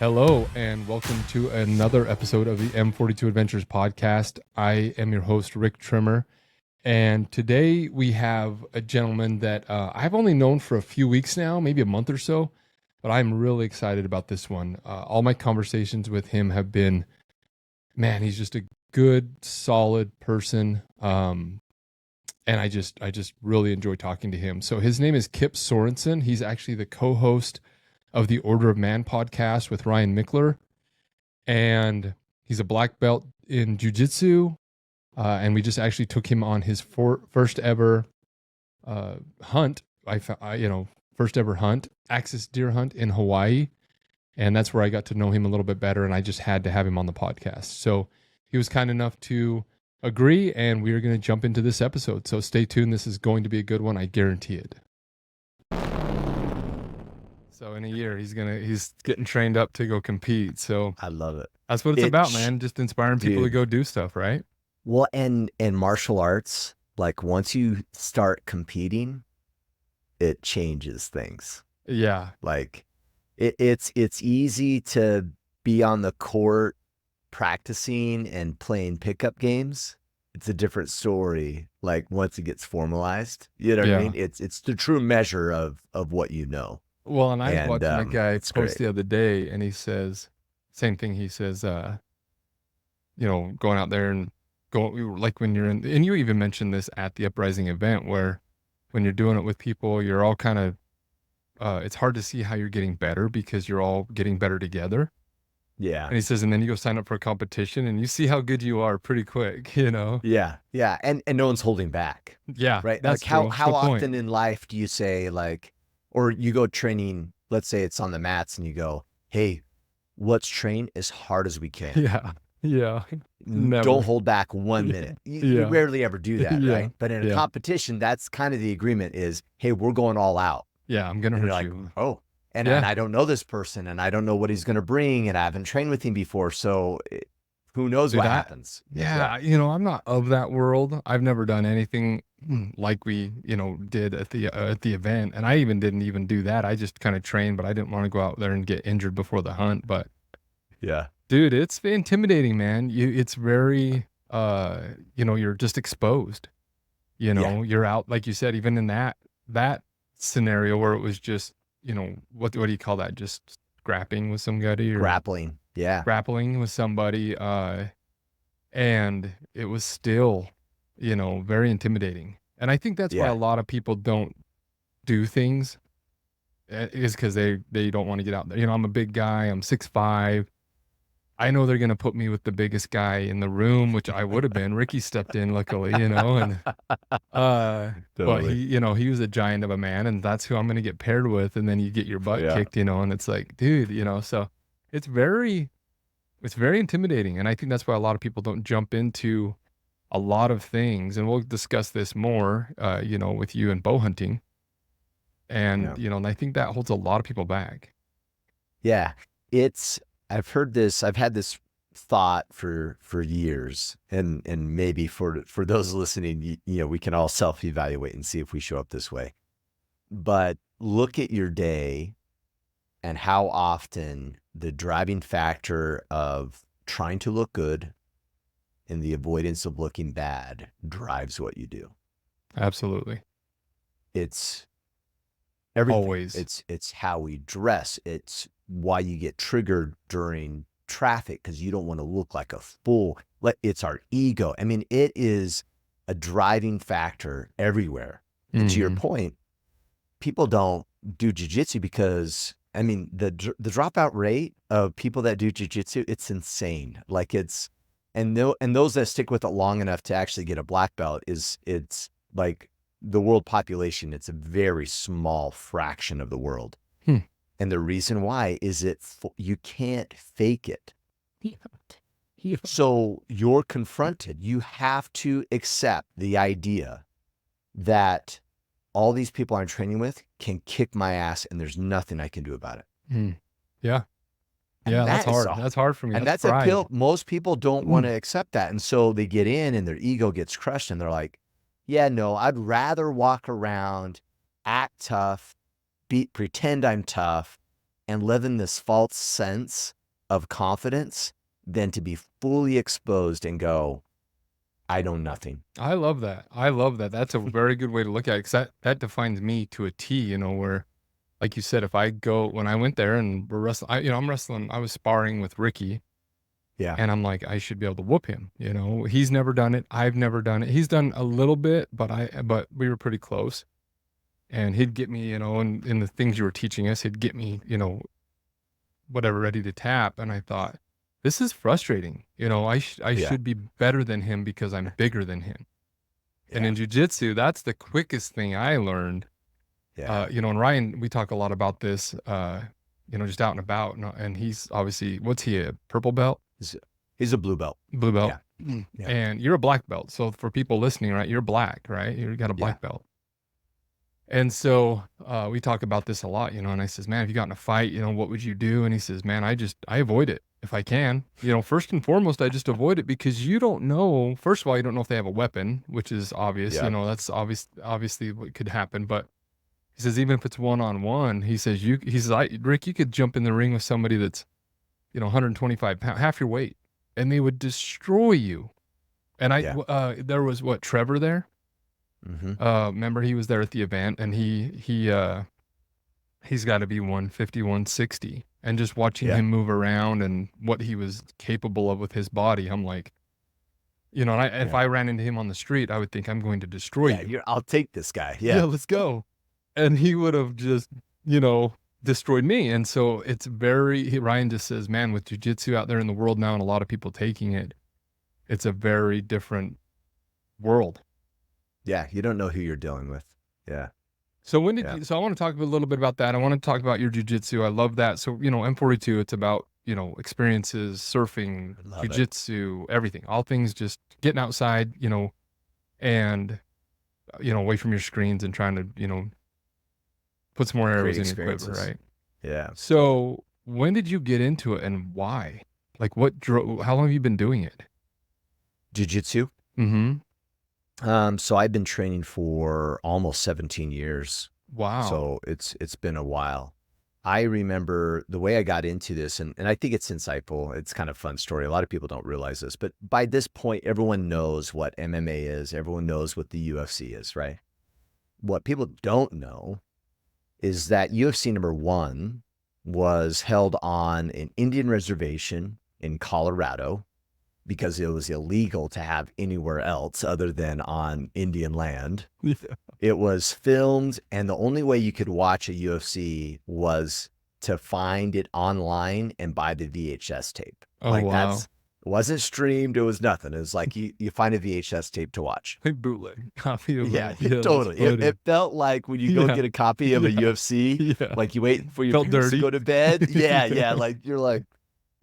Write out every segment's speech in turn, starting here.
Hello, and welcome to another episode of the M42 Adventures podcast. I am your host, Rick Trimmer, and today we have a gentleman that I've only known for a few weeks now, maybe a month or so, but I'm really excited about this one. All my conversations with him have been, man, he's just a good, solid person, and I just really enjoy talking to him. So his name is Kipp Sorensen. He's actually the co-host of the Order of Man podcast with Ryan Mickler. And he's a black belt in jiu-jitsu. And we just actually took him on his first ever hunt. First ever hunt, axis deer hunt in Hawaii. And that's where I got to know him a little bit better. And I just had to have him on the podcast. So he was kind enough to agree. And we are going to jump into this episode. So stay tuned. This is going to be a good one. I guarantee it. So in a year, he's getting trained up to go compete. So I love it. That's what it's about, man. Just inspiring people to go do stuff, right? Well, and martial arts, like once you start competing, it changes things. Yeah. Like it's easy to be on the court practicing and playing pickup games. It's a different story. Like once it gets formalized, you know what I mean? It's the true measure of what you know. Well, and I was watching a guy post great. the other day, and he says, same thing. He says, going out there and like when you're in, and you even mentioned this at the Uprising event, where when you're doing it with people, you're all kind of, it's hard to see how you're getting better because you're all getting better together. Yeah. And he says, and then you go sign up for a competition and you see how good you are pretty quick, you know? Yeah. Yeah. And no one's holding back. Yeah. Right. That's like how often point. in life do you say like, or you go training, let's say it's on the mats and you go, hey, let's train as hard as we can. Yeah. Yeah. Never. Don't hold back 1 minute. You rarely ever do that, right? But in a competition, that's kind of the agreement is, hey, we're going all out. Yeah, I'm going to hurt you. Like, oh, and I don't know this person and I don't know what he's going to bring and I haven't trained with him before. So who knows what happens? Yeah. I'm not of that world. I've never done anything like we, did at the event. And I didn't even do that. I just kind of trained, but I didn't want to go out there and get injured before the hunt. But yeah, dude, it's intimidating, man. It's very, you're just exposed, you're out, like you said, even in that scenario where it was just, what do you call that? Just scrapping with somebody or grappling. Yeah. Grappling with somebody. And it was still, very intimidating. And I think that's why a lot of people don't do things is because they don't want to get out there. I'm a big guy. I'm 6'5". I know they're going to put me with the biggest guy in the room, which I would have been. Ricky stepped in luckily, and, totally. But he was a giant of a man and that's who I'm going to get paired with. And then you get your butt kicked, and it's like, dude, so it's very intimidating. And I think that's why a lot of people don't jump into a lot of things. And we'll discuss this more, with you and bow hunting. And, and I think that holds a lot of people back. Yeah. I've had this thought for years and maybe for those listening, we can all self-evaluate and see if we show up this way. But look at your day and how often the driving factor of trying to look good and the avoidance of looking bad drives what you do. Absolutely. It's everything. Always. It's how we dress. It's why you get triggered during traffic because you don't want to look like a fool. It's our ego. I mean, it is a driving factor everywhere. And to your point, people don't do jiu-jitsu because the dropout rate of people that do jiu-jitsu, it's insane. Like and those that stick with it long enough to actually get a black belt it's like the world population. It's a very small fraction of the world. And the reason why is you can't fake it. So you're confronted. You have to accept the idea that all these people I'm training with can kick my ass and there's nothing I can do about it. Yeah. Yeah, that's hard. That's hard for me. And that's a pill. Most people don't want to accept that. And so they get in and their ego gets crushed and they're like, yeah, no, I'd rather walk around, act tough, pretend I'm tough, and live in this false sense of confidence than to be fully exposed and go, I know nothing. I love that. I love that. That's a very good way to look at it, 'cause that defines me to a T, you know, where, like you said, if I go when I went there and we're wrestling, I'm wrestling, I was sparring with Ricky, Yeah. and I'm like, I should be able to whoop him, you know? He's never done it. I've never done it. He's done a little bit, but we were pretty close. And he'd get me, you know, and in the things you were teaching us, he'd get me, you know, whatever, ready to tap. And I thought, this is frustrating. You know, I Yeah. should be better than him because I'm bigger than him. And Yeah. in jiu-jitsu, that's the quickest thing I learned. Yeah. You know, and Ryan, we talk a lot about this, you know, just out and about. And he's obviously, what's he, a purple belt? He's a blue belt. Blue belt. Yeah. Yeah. And you're a black belt. So for people listening, right, you're black, right? You got a black belt. And so we talk about this a lot, you know, and I says, man, if you got in a fight, you know, what would you do? And he says, man, I avoid it if I can. You know, first and foremost, I just avoid it because you don't know. First of all, you don't know if they have a weapon, which is obvious. Yeah. You know, that's obviously what could happen. But he says, even if it's one-on-one, he says, Rick, you could jump in the ring with somebody that's, you know, 125 pounds, half your weight, and they would destroy you. And there was Trevor there. Mm-hmm. Remember he was there at the event, and he's got to be 150, 160. And just watching him move around and what he was capable of with his body, I'm like, you know, and if I ran into him on the street, I would think I'm going to destroy you. I'll take this guy. Yeah, let's go. And he would have just, you know, destroyed me. And so Ryan just says, man, with jiu-jitsu out there in the world now and a lot of people taking it, it's a very different world. Yeah, you don't know who you're dealing with. Yeah. So so I want to talk a little bit about that. I want to talk about your jiu-jitsu. I love that. So, you know, M42, it's about, you know, experiences, surfing, jiu-jitsu, everything, all things just getting outside, you know, and, you know, away from your screens and trying to, you know, put some more arrows in your quiver, right? Yeah. So when did you get into it and why? Like how long have you been doing it? Jiu-jitsu? Mm-hmm. So I've been training for almost 17 years. Wow. So it's been a while. I remember the way I got into this, and I think it's insightful. It's kind of a fun story. A lot of people don't realize this, but by this point, everyone knows what MMA is. Everyone knows what the UFC is, right? What people don't know is that UFC #1 was held on an Indian reservation in Colorado, because it was illegal to have anywhere else other than on Indian land. Yeah. It was filmed, and the only way you could watch a UFC was to find it online and buy the VHS tape. Oh, wow. It wasn't streamed. It was nothing. It was like you find a VHS tape to watch. Like bootleg copy of Yeah, it. totally. It felt like when you go get a copy of a UFC, like you wait for your parents to go to bed. Yeah. Like you're like,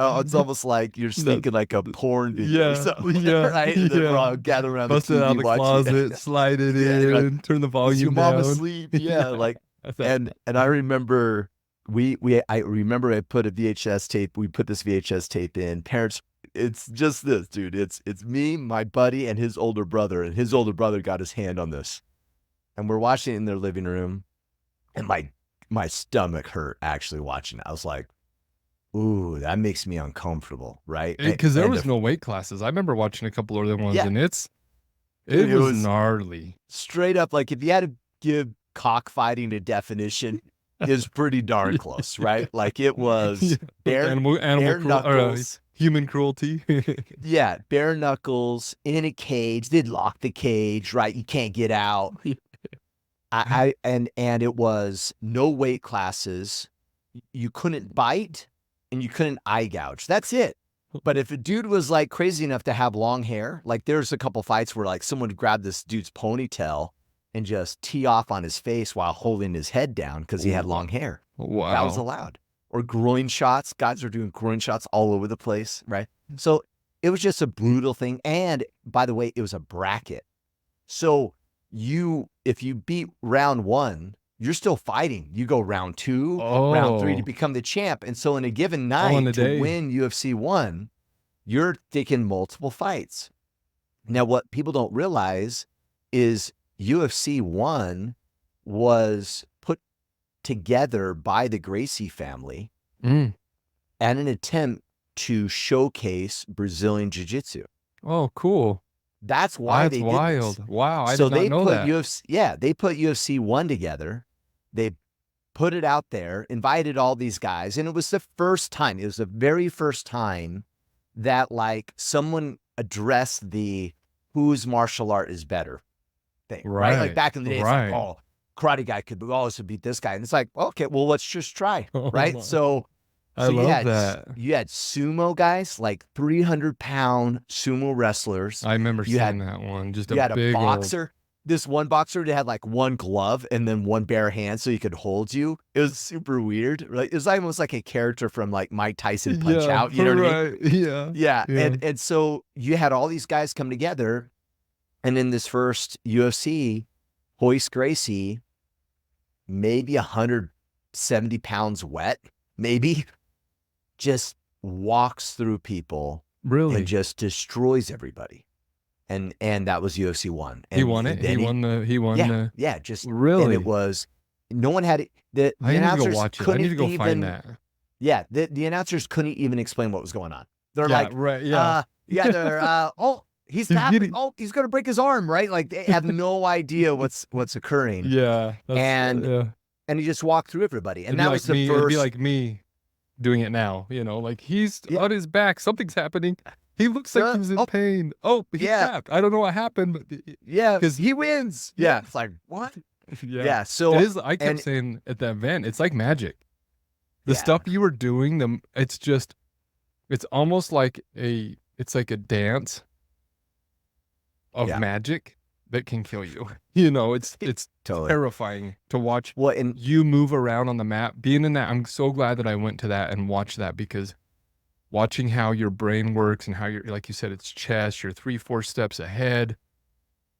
oh, it's almost like you're sneaking like a porn video or something. Right? And then we're all gathering around Bust the TV it out of the closet, slide it in, turn the volume down. Is your mom asleep? Yeah, like, and I remember I remember I put a VHS tape. We put this VHS tape in. Parents, it's just this, dude. It's me, my buddy, and his older brother. And his older brother got his hand on this, and we're watching it in their living room. And my stomach hurt actually watching it. I was like, ooh, that makes me uncomfortable, right? Because there was no weight classes. I remember watching a couple other ones, and it was gnarly. Straight up, like if you had to give cockfighting a definition, is pretty darn close, right? Like it was animal knuckles, human cruelty. Yeah, bare knuckles in a cage. They'd lock the cage, right? You can't get out. And it was no weight classes. You couldn't bite. And you couldn't eye gouge. That's it. But if a dude was like crazy enough to have long hair, like there's a couple fights where like someone would grab this dude's ponytail and just tee off on his face while holding his head down because he had long hair. Wow. That was allowed. Or groin shots. Guys are doing groin shots all over the place, right? So it was just a brutal thing. And by the way, it was a bracket. So if you beat round 1, you're still fighting. You go round 2, round 3 to become the champ. And so in a given night to win UFC 1, you're taking multiple fights. Now, what people don't realize is UFC 1 was put together by the Gracie family Mm. at an attempt to showcase Brazilian Jiu-Jitsu. Oh, cool. That's why That's they did this. wild. Wow, I So did not they know put that. they put UFC 1 together. They put it out there, invited all these guys, and it was the first time, it was the very first time that like someone addressed the whose martial art is better thing, right? Like Right. back in the day, it's Right. like, oh, karate guy could also beat this guy. And it's like, okay, well, let's just try, Oh right? my- So I you love had that. you had sumo guys, like 300-pound sumo wrestlers. I remember You seeing had that one. Just you a had a big old. boxer. This one boxer that had like one glove and then one bare hand so he could hold you. It was super weird. Right? It was almost like a character from like Mike Tyson Punch Yeah, Out. You know what I mean? right. Yeah. Yeah. Yeah. And so you had all these guys come together. And in this first UFC, Royce Gracie, maybe 170 pounds wet, maybe, just walks through people Really? and just destroys everybody. And that was UFC 1. And He won it. He won the. Yeah, just Really? and it was no one had it. The I need to go announcers watch it. I couldn't need to go even, find that. Yeah, the announcers couldn't even explain what was going on. They're Yeah, like, right. Yeah. they're oh, he's getting- he's gonna break his arm, right? Like they have no idea what's occurring. Yeah. And yeah. And he just walked through everybody. And It'd be that like was the me. first. It'd be like me doing it now. Like he's Yeah. on his back. Something's happening. He looks like he's in oh. pain. Oh, he Yeah. tapped. I don't know what happened, but Yeah, 'cause- he wins. Yeah. Yeah, it's like what? yeah. Yeah, so It is. I kept and- saying at that event, it's like magic. The Yeah. stuff you were doing, it's almost like it's like a dance of Yeah. magic that can kill you. It's Totally. terrifying to watch Well, and you move around on the map. Being in that, I'm so glad that I went to that and watched that, because watching how your brain works and how you're, like you said, it's chess, you're 3-4 steps ahead.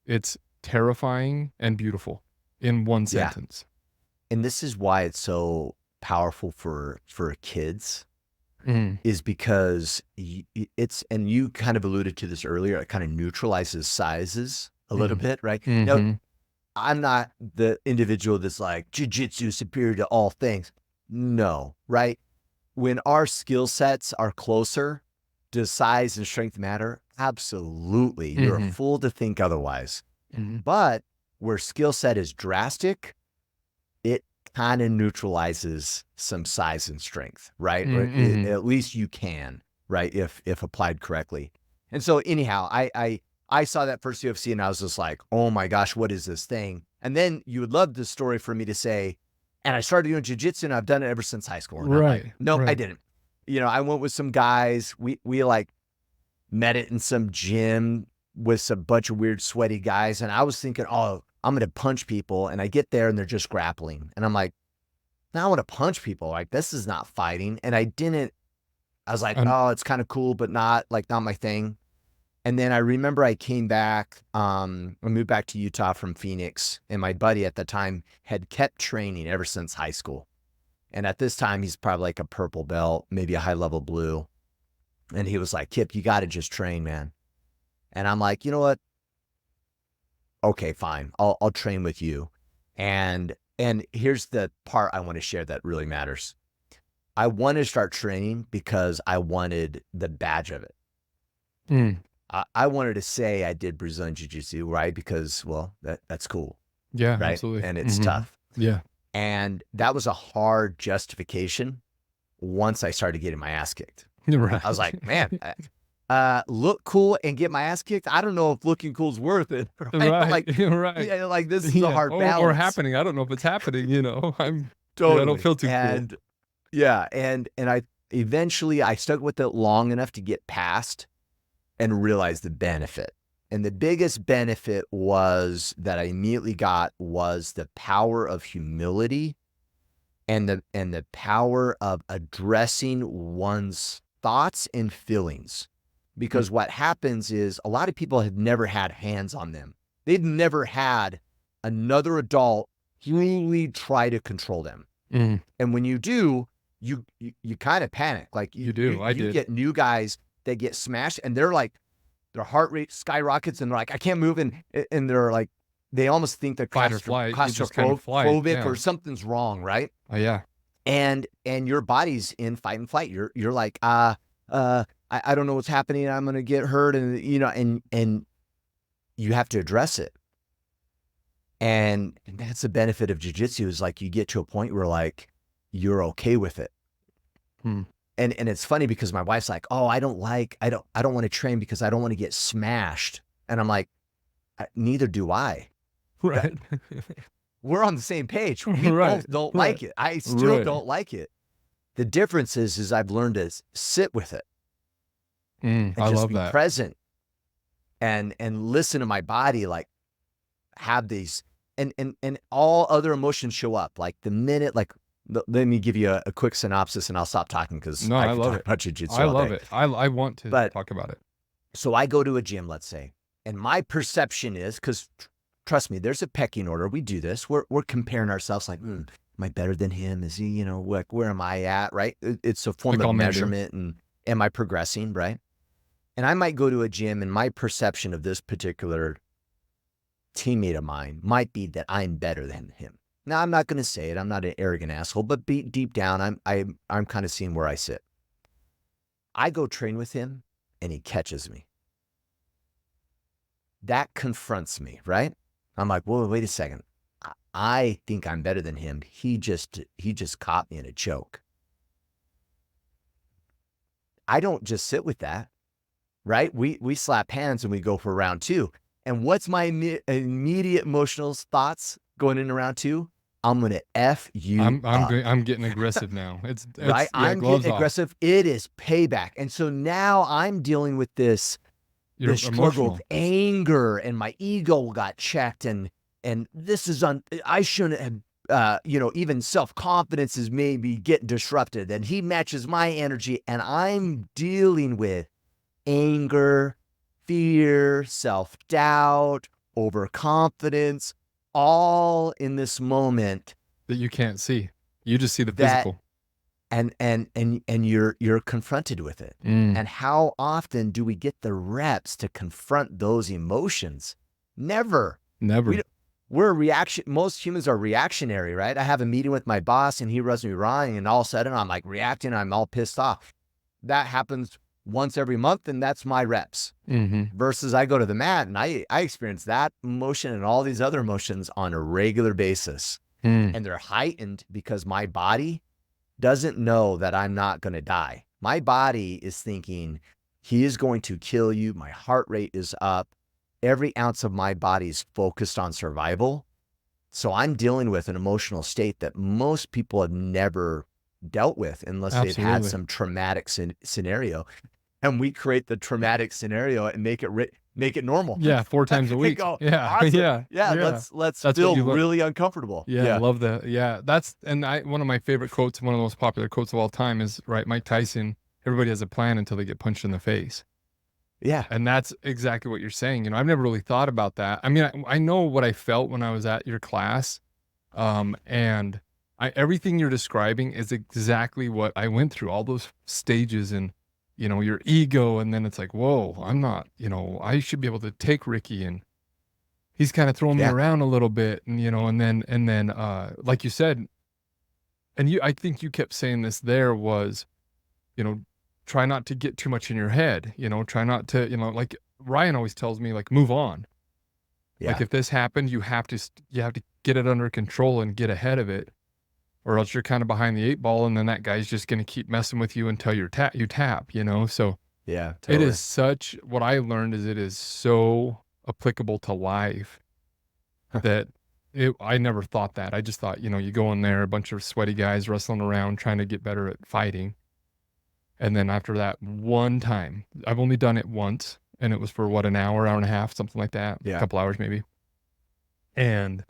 It's terrifying and beautiful in one Yeah. sentence. and this is why it's so powerful for kids, Mm. is because it's, and you kind of alluded to this earlier, it kind of neutralizes sizes a little bit, right? Now, Mhm. I'm not the individual that's like jiu-jitsu superior to all things. No, right? When our skill sets are closer, does size and strength matter? Absolutely. You're a Mhm. fool to think otherwise. Mhm. But where skill set is drastic, it kind of neutralizes some size and strength, right? Or Mhm. at least you can, right? If applied correctly. And so anyhow, I saw that first UFC and I was just like, oh my gosh, what is this thing? And then you would love the story for me to say, and I started doing jiu-jitsu and I've done it ever since high school. And I'm like, Right, nope, I right. didn't. I went with some guys. We like met it in some gym with a bunch of weird sweaty guys. And I was thinking, oh, I'm going to punch people. And I get there and they're just grappling. And I'm like, now I want to punch people. Like, this is not fighting. And I was like, oh, it's kind of cool, but not my thing. And then I remember I came back, I moved back to Utah from Phoenix, and my buddy at the time had kept training ever since high school. And at this time, he's probably like a purple belt, maybe a high level blue. And he was like, Kipp, you got to just train, man. And I'm like, you know what? Okay, fine. I'll train with you. And here's the part I want to share that really matters. I wanted to start training because I wanted the badge of it. Mm. I wanted to say I did Brazilian Jiu-Jitsu, right? Because, well, that's cool, Yeah, right? absolutely. And it's Mhm. tough. Yeah. And that was a hard justification once I started getting my ass kicked. Right. I was like, man, look cool and get my ass kicked? I don't know if looking cool is worth it. Right? Right. Like, right. yeah, like this is a hard balance. Or happening. I don't know if it's happening, I'm Totally. I don't feel too and, cool. Yeah. And I eventually stuck with it long enough to get past and realize the benefit. And the biggest benefit was that I immediately got was the power of humility and the power of addressing one's thoughts and feelings. Because what happens is a lot of people have never had hands on them. They've never had another adult really try to control them. Mm. And when you do, you kind of panic. Like You do. I you did. get new guys that get smashed and they're like, their heart rate skyrockets and they're like, I can't move. And they're like they almost think they're Fight or flight. You just kind of flight. claustrophobic Yeah. or something's wrong, right? Oh, yeah. And your body's in fight and flight. You're like, I don't know what's happening. I'm gonna get hurt, and and you have to address it. And that's the benefit of jiu-jitsu, is like you get to a point where like you're okay with it. Hmm. And it's funny because my wife's like, oh, I don't want to train because I don't want to get smashed. And I'm like, neither do I. Right. We're on the same page. We Right. both don't Right. like it. I still Right. don't like it. The difference is I've learned to sit with it and I just love be that. present and listen to my body, like have these and all other emotions show up. Like the minute, like, let me give you a quick synopsis and I'll stop talking because No, I could love talk it. about jiu-jitsu I all love day. it. I want to But- talk about it. So I go to a gym, let's say, and my perception is, because trust me, there's a pecking order. We do this. We're comparing ourselves like, am I better than him? Is he, like, where am I at? Right. It's a form Like all of men do. measurement. And am I progressing? Right. And I might go to a gym and my perception of this particular teammate of mine might be that I'm better than him. Now, I'm not going to say it. I'm not an arrogant asshole, but deep down, I'm kind of seeing where I sit. I go train with him and he catches me. That confronts me, right? I'm like, whoa, wait a second. I think I'm better than him. He just caught me in a choke. I don't just sit with that, right? We slap hands and we go for round two. And what's my immediate emotional thoughts going into round two? I'm gonna F you up. I'm getting aggressive now. It's right. Yeah, I'm gloves getting off. aggressive. It is payback. And so now I'm dealing with this You're struggle emotional. of anger, and my ego got checked, and this is I shouldn't have, even self-confidence is maybe getting disrupted, and he matches my energy, and I'm dealing with anger, fear, self-doubt, overconfidence, all in this moment That you can't see. You just see the that- physical. and you're confronted with it. And how often do we get the reps to confront those emotions? Never. Never. We're reaction. Most humans are reactionary, right? I have a meeting with my boss and he rubs me wrong, and all of a sudden I'm like reacting. I'm all pissed off. That happens once every month, and that's my reps. Versus I go to the mat and I experience that emotion and all these other emotions on a regular basis. And they're heightened because my body doesn't know that I'm not going to die. My body is thinking he is going to kill you. My heart rate is up. Every ounce of my body is focused on survival. So I'm dealing with an emotional state that most people have never dealt with unless they've had Absolutely. some traumatic scenario. And we create the traumatic scenario and make it normal. Yeah, 4 times a And week. go, Yeah. awesome. Yeah. Yeah, That's let's what feel you learn. really uncomfortable. Yeah, I love that. Yeah, one of my favorite quotes, one of the most popular quotes of all time is, right, Mike Tyson, everybody has a plan until they get punched in the face. Yeah. And that's exactly what you're saying. I've never really thought about that. I mean, I know what I felt when I was at your class. And everything you're describing is exactly what I went through, all those stages, and your ego, and then it's like, whoa, I'm not, I should be able to take Ricky, and he's kind of throwing me Yeah. around a little bit, and and then like you said, and I think you kept saying this, there was, try not to get too much in your head, try not to, like Ryan always tells me, like, move on. Yeah. Like if this happened, you have to get it under control and get ahead of it, or else you're kind of behind the 8 ball, and then that guy's just going to keep messing with you until you tap, so Yeah. it is what I learned is it is so applicable to life that I never thought that. I just thought, you go in there, a bunch of sweaty guys wrestling around trying to get better at fighting. And then after that one time, I've only done it once, and it was for an hour and a half, something like that, Yeah. a couple hours maybe. And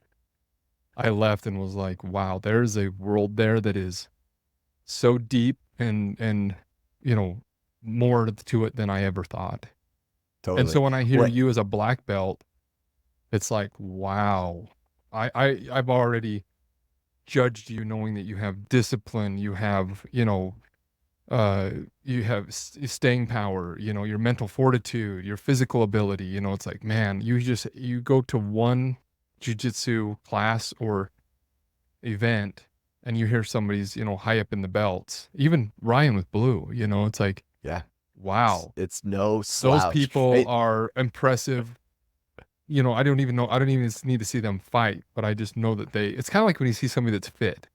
I left and was like, wow, there's a world there that is so deep and more to it than I ever thought. Totally. And so when I hear What- you as a black belt, it's like, wow, I've already judged you knowing that you have discipline, you have, staying power, your mental fortitude, your physical ability, it's like, man, you go to one jiu-jitsu class or event and you hear somebody's, high up in the belts, even Ryan with blue, it's like, Yeah. wow, It's no those slouch. people are impressive. I don't even need to see them fight, but I just know that it's kind of like when you see somebody that's fit.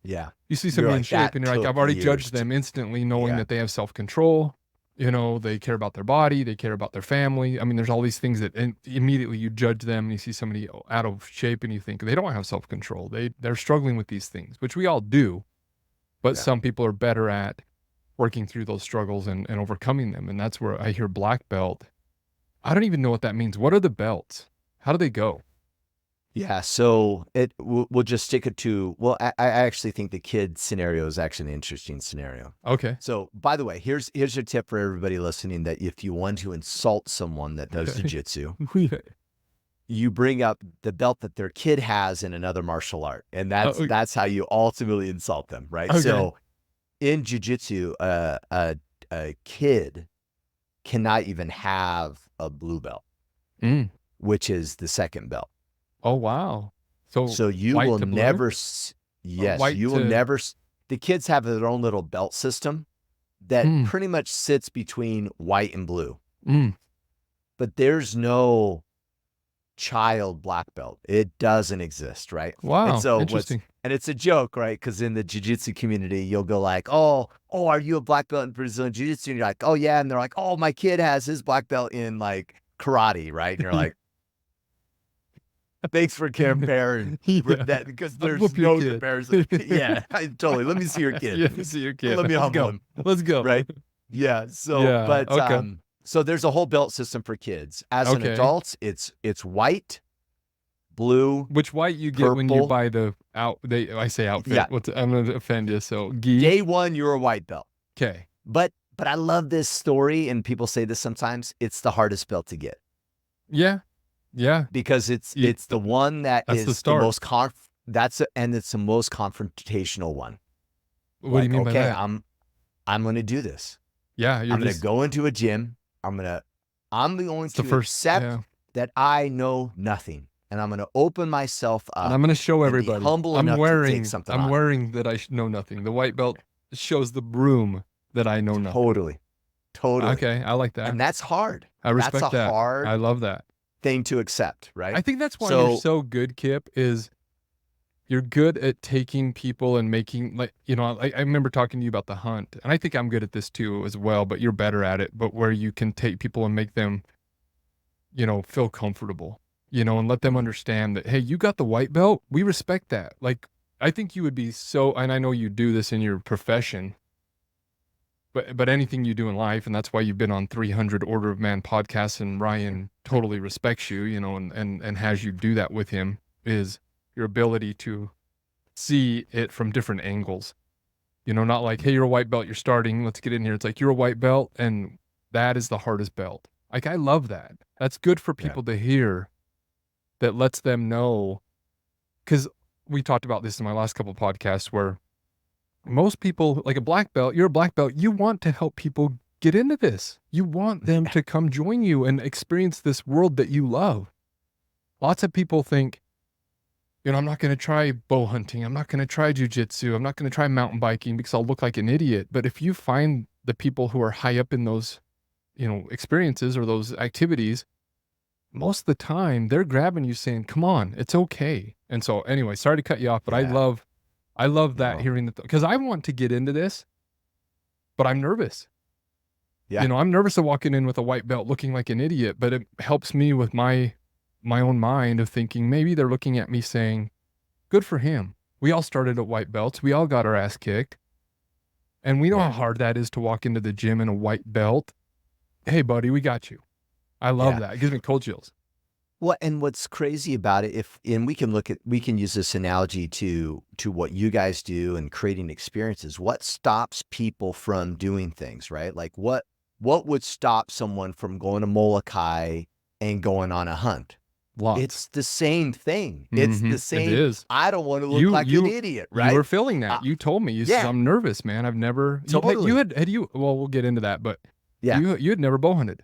Yeah. You see You're somebody in like, shape that and you're like, took I've already years judged to- them instantly, knowing Yeah. that they have self-control. They care about their body, they care about their family. I mean, there's all these things that immediately you judge them and you see somebody out of shape and you think they don't have self-control. They're struggling with these things, which we all do, but Yeah. some people are better at working through those struggles and overcoming them. And that's where I hear black belt. I don't even know what that means. What are the belts? How do they go? Yeah, so we'll just stick it to, well, I actually think the kid scenario is actually an interesting scenario. Okay. So, by the way, here's your tip for everybody listening, that if you want to insult someone that does jiu-jitsu, you bring up the belt that their kid has in another martial art, and that's how you ultimately insult them, right? Okay. So, in jiu-jitsu, a kid cannot even have a blue belt, which is the second belt. Oh, wow. So you will never, the kids have their own little belt system that pretty much sits between white and blue. But there's no child black belt. It doesn't exist, right? Wow, and so interesting. And it's a joke, right? Because in the jiu-jitsu community, you'll go like, oh, are you a black belt in Brazilian Jiu-Jitsu? And you're like, oh, yeah. And they're like, oh, my kid has his black belt in like karate, right? And you're like, thanks for comparing that, because there's no comparison. Yeah, totally. Let me see your kid. Let me see your kid. Let me humble him. Let's go. Right? Yeah. So, Yeah, but okay. so there's a whole belt system for kids. As an adult, it's white, blue, which white you get when you purple. buy the I say outfit. Yeah. I'm gonna offend you. So gi. Day one, you're a white belt. Okay. But I love this story, and people say this sometimes. It's the hardest belt to get. Yeah. Yeah. Because it's the one that's the most and it's the most confrontational one. What do you mean by that? I'm going to do this. Yeah, I'm going to go into a gym. I'm going to accept that I know nothing, and I'm going to open myself up. And I'm going to show everybody. Humble enough to take something on. I'm wearing that I know nothing. The white belt shows the room that I know nothing. Totally. Okay, I like that. And that's hard. I respect that. That's a hard. I love that thing to accept, right? I think that's why you're so good, Kipp, is you're good at taking people and making, like, I remember talking to you about the hunt, and I think I'm good at this too as well, but you're better at it, but where you can take people and make them, feel comfortable, and let them understand that, hey, you got the white belt. We respect that. Like, I think you would be and I know you do this in your profession, but anything you do in life, and that's why you've been on 300 Order of Man podcasts, and Ryan totally respects you, and has you do that with him, is your ability to see it from different angles. Not like, hey, you're a white belt, you're starting, let's get in here. It's like, you're a white belt, and that is the hardest belt. Like, I love that. That's good for people to hear. That lets them know, because we talked about this in my last couple of podcasts, where most people, like a black belt, you're a black belt, you want to help people get into this. You want them to come join you and experience this world that you love. Lots of people think, I'm not going to try bow hunting. I'm not going to try jiu-jitsu. I'm not going to try mountain biking because I'll look like an idiot. But if you find the people who are high up in those, experiences or those activities, most of the time they're grabbing you saying, come on, it's okay. And so anyway, sorry to cut you off, but I love that, hearing that, because I want to get into this, but I'm nervous. Yeah. I'm nervous of walking in with a white belt looking like an idiot, but it helps me with my own mind of thinking, maybe they're looking at me saying, good for him. We all started at white belts. We all got our ass kicked. And we know how hard that is to walk into the gym in a white belt. Hey, buddy, we got you. I love that. It gives me cold chills. Well, and what's crazy about it, we can use this analogy to what you guys do and creating experiences. What stops people from doing things, right? Like what would stop someone from going to Molokai and going on a hunt? Lots. It's the same thing. It's the same. It is. I don't want to look like an idiot, right? You were feeling that. You told me. You said, I'm nervous, man. I've never. Totally. Well, we'll get into that, but you had never bow hunted.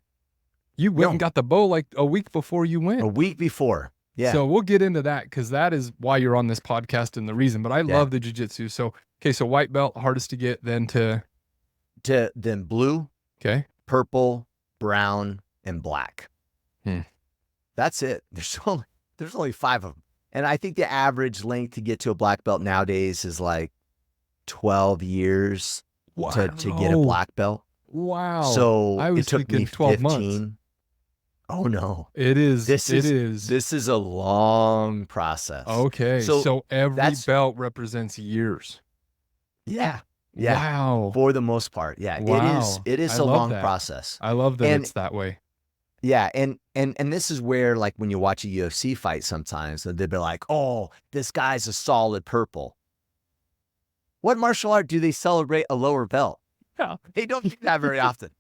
You went and got the bow like a week before you went. A week before. Yeah. So we'll get into that because that is why you're on this podcast and the reason. But I love the jiu-jitsu. So okay, so white belt, hardest to get, then then blue, okay, purple, brown, and black. Hmm. That's it. There's only 5 of them. And I think the average length to get to a black belt nowadays is like 12 years to get a black belt. Wow. So I was it took thinking me 12 15. months. Oh no. It is. This is. This is a long process. Okay. So every belt represents years. Yeah. Yeah. Wow. For the most part. Yeah. Wow. It is a long process. I love that it's that way. Yeah. And this is where, like, when you watch a UFC fight sometimes, they'll be like, oh, this guy's a solid purple. What martial art do they celebrate a lower belt? Yeah. They don't do that very often.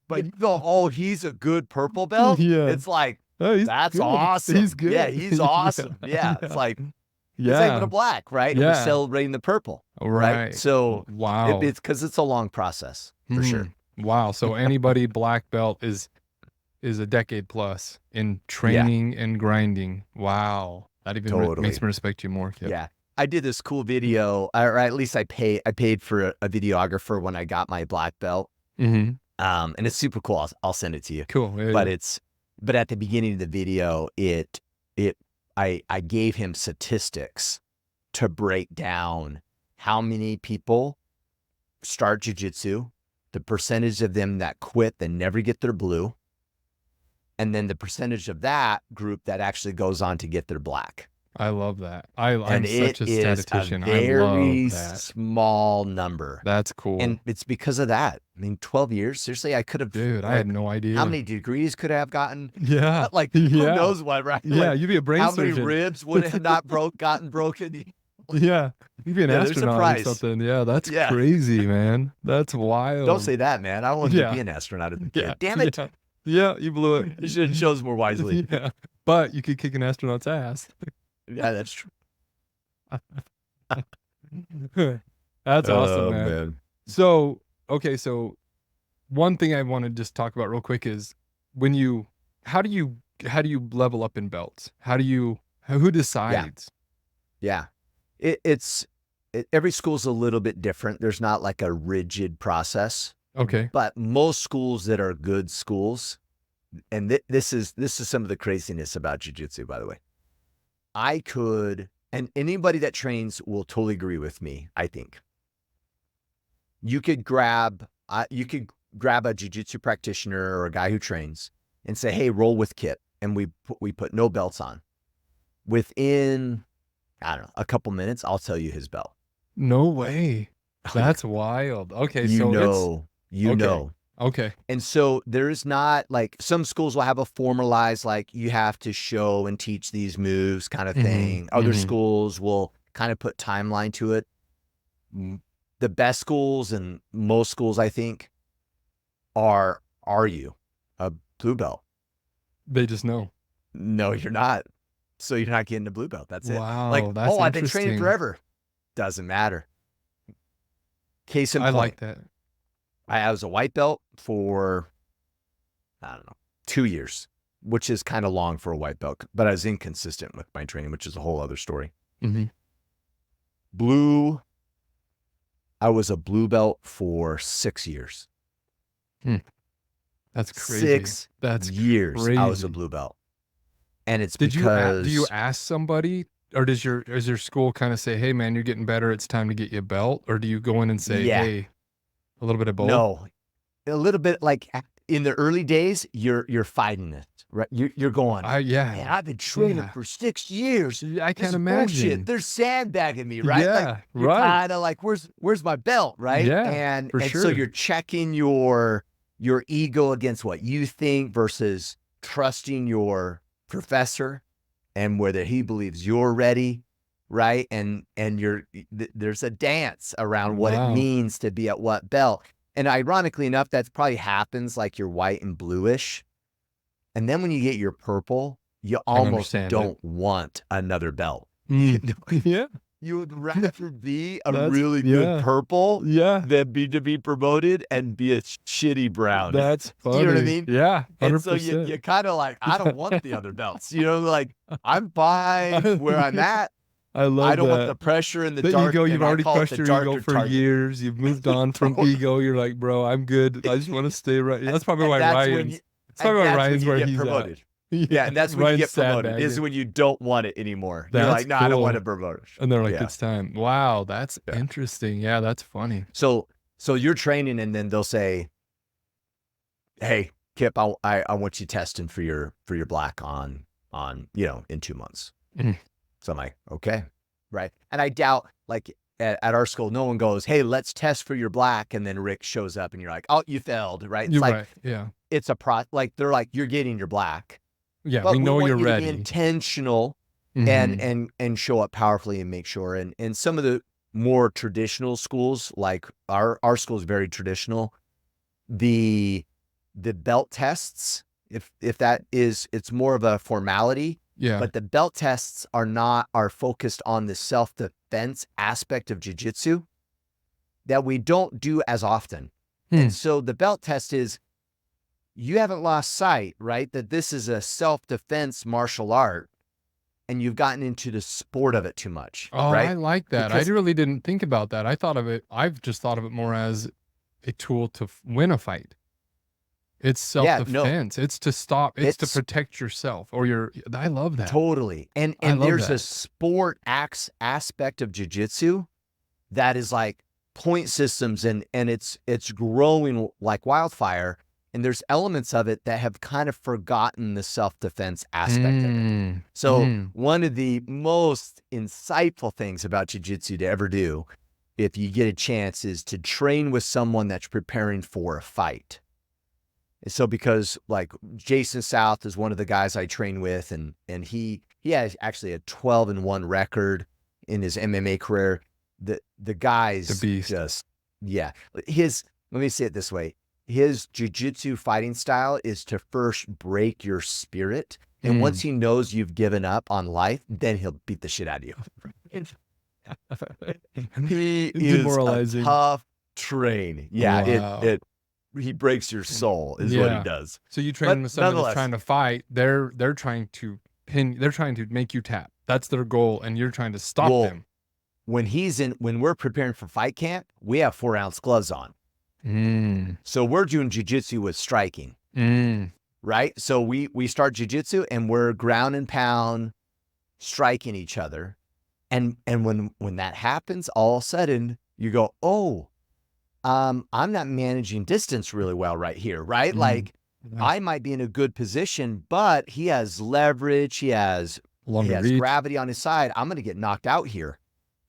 But you go, oh, he's a good purple belt? Yeah. It's like, oh, that's good. Awesome. He's good. Yeah, he's awesome. Yeah. It's like, yeah. Same with a black, right? Yeah. We're celebrating the purple. Right. So wow. It's because it's a long process for sure. Wow. So anybody black belt is a decade plus in training and grinding. Wow. That even makes me respect you more, Kipp. Yeah. I did this cool video, or at least I paid for a videographer when I got my black belt. Mm-hmm. And it's super cool. I'll send it to you. Cool. Yeah, but at the beginning of the video, I gave him statistics to break down how many people start jiu-jitsu, the percentage of them that quit, that never get their blue, and then the percentage of that group that actually goes on to get their black. I love that. I'm such a statistician. I love that. Small number. That's cool. And it's because of that. I mean, 12 years. Seriously, I could have. Dude, I had no idea. How many degrees could I have gotten? Yeah. Like, who knows what, right? Yeah, like, you'd be a brain surgeon. How many ribs would have not gotten broken? Yeah. You'd be an astronaut or something. Yeah, that's crazy, man. That's wild. Don't say that, man. I wanted to be an astronaut. Damn it. Yeah, you blew it. You should have chosen more wisely. Yeah. But you could kick an astronaut's ass. Yeah, that's true. That's awesome, man. So, okay, so one thing I want to just talk about real quick is how do you level up in belts? Who decides? Yeah. Every school's a little bit different. There's not like a rigid process. Okay. But most schools that are good schools, and this is some of the craziness about jiu-jitsu, by the way. And anybody that trains will totally agree with me, I think. You could grab a jiu-jitsu practitioner or a guy who trains and say, hey, roll with Kipp. And we put no belts on. Within, I don't know, a couple minutes, I'll tell you his belt. No way. That's wild. Okay. You know. Okay. And so there's not, like, some schools will have a formalized, like, you have to show and teach these moves kind of thing. Other schools will kind of put timeline to it. The best schools and most schools, I think, are you a blue belt? They just know. No, you're not. So you're not getting a blue belt. That's it. Wow. Like, that's I've been training forever. Doesn't matter. Case in point. I like that. I was a white belt for, I don't know, 2 years, which is kind of long for a white belt, but I was inconsistent with my training, which is a whole other story. Mm-hmm. Blue, I was a blue belt for 6 years. That's crazy. 6 years crazy. I was a blue belt. And it's do you ask somebody, or does your school kind of say, hey man, you're getting better, it's time to get you a belt? Or do you go in and say, hey, a little bit of both? No, a little bit, like in the early days, you're fighting it, right? You're going, man, I've been training for 6 years. I can't imagine. Bullshit. They're sandbagging me, right? Yeah, like, you're kind of like, where's my belt, right? Yeah, and sure. So you're checking your ego against what you think versus trusting your professor and whether he believes you're ready. Right. And there's a dance around what it means to be at what belt. And ironically enough, that's probably happens like you're white and bluish. And then when you get your purple, you almost don't want another belt. Yeah. You would rather be a That's- really yeah. good purple Yeah. than to be promoted and be a shitty brown. That's funny. You know what I mean? Yeah. 100%. And so you kind of like, I don't want the other belts. You know, like I'm fine where I'm at. I love I don't want that. the pressure in the The dark. ego, you've and I already call it crushed the your ego darker for target. years. You've moved on from ego. You're like, bro, I'm good. I just want to stay right. That's probably why That's when Ryan's. you- That's probably why and that's when Ryan's you where get he's promoted. at. Yeah, and that's when you Ryan's get promoted. sandbagging. Is when you don't want it anymore. You're That's like, no, I don't want cool. a promotion. And they're like, Yeah. it's time. Wow, that's interesting. Yeah, that's funny. So you're training, and then they'll say, "Hey, Kipp, I want you testing for your black on in 2 months." Mhm. So I'm like, okay, right. And I doubt, like at our school, no one goes, "Hey, let's test for your black," and then Rick shows up, and you're like, "Oh, you failed," right? It's You're like right. Yeah. it's a like they're like, "You're getting your black." Yeah. But We know want you're you to ready. be intentional Mhm. and show up powerfully and make sure. And some of the more traditional schools, like our school is very traditional. The belt tests, if that is, it's more of a formality. Yeah. But the belt tests are focused on the self-defense aspect of jiu-jitsu that we don't do as often. And so the belt test is, you haven't lost sight, right, that this is a self-defense martial art, and you've gotten into the sport of it too much. Oh, right? I like that. Because- I really didn't think about that. I've just thought of it more as a tool to win a fight. It's self-defense. It's to stop. It's to protect yourself or I love that. Totally. And I love there's that. a sport aspect of jiu-jitsu that is like point systems, and it's growing like wildfire. And there's elements of it that have kind of forgotten the self-defense aspect of it. So one of the most insightful things about jiu-jitsu to ever do, if you get a chance, is to train with someone that's preparing for a fight. So because like Jason South is one of the guys I train with, and he has actually a 12-1 record in his MMA career. The guy's The beast. just, yeah. Let me say it this way. His jiu-jitsu fighting style is to first break your spirit. And once he knows you've given up on life, then he'll beat the shit out of you. He is Demoralizing. a tough train. Yeah, Wow. he breaks your soul is what he Yeah. does. So you train But with someone that's nonetheless- trying to fight. They're trying to they're trying to make you tap. That's their goal, and you're trying to stop Well, them. When we're preparing for fight camp, we have 4-ounce gloves on. So we're doing jiu-jitsu with striking, right? So we start jiu-jitsu and we're ground and pound, striking each other. And when that happens, all of a sudden you go, oh, I'm not managing distance really well right here, right? Like I might be in a good position, but he has leverage, he has Longer gravity on his side. I'm going to get knocked out here.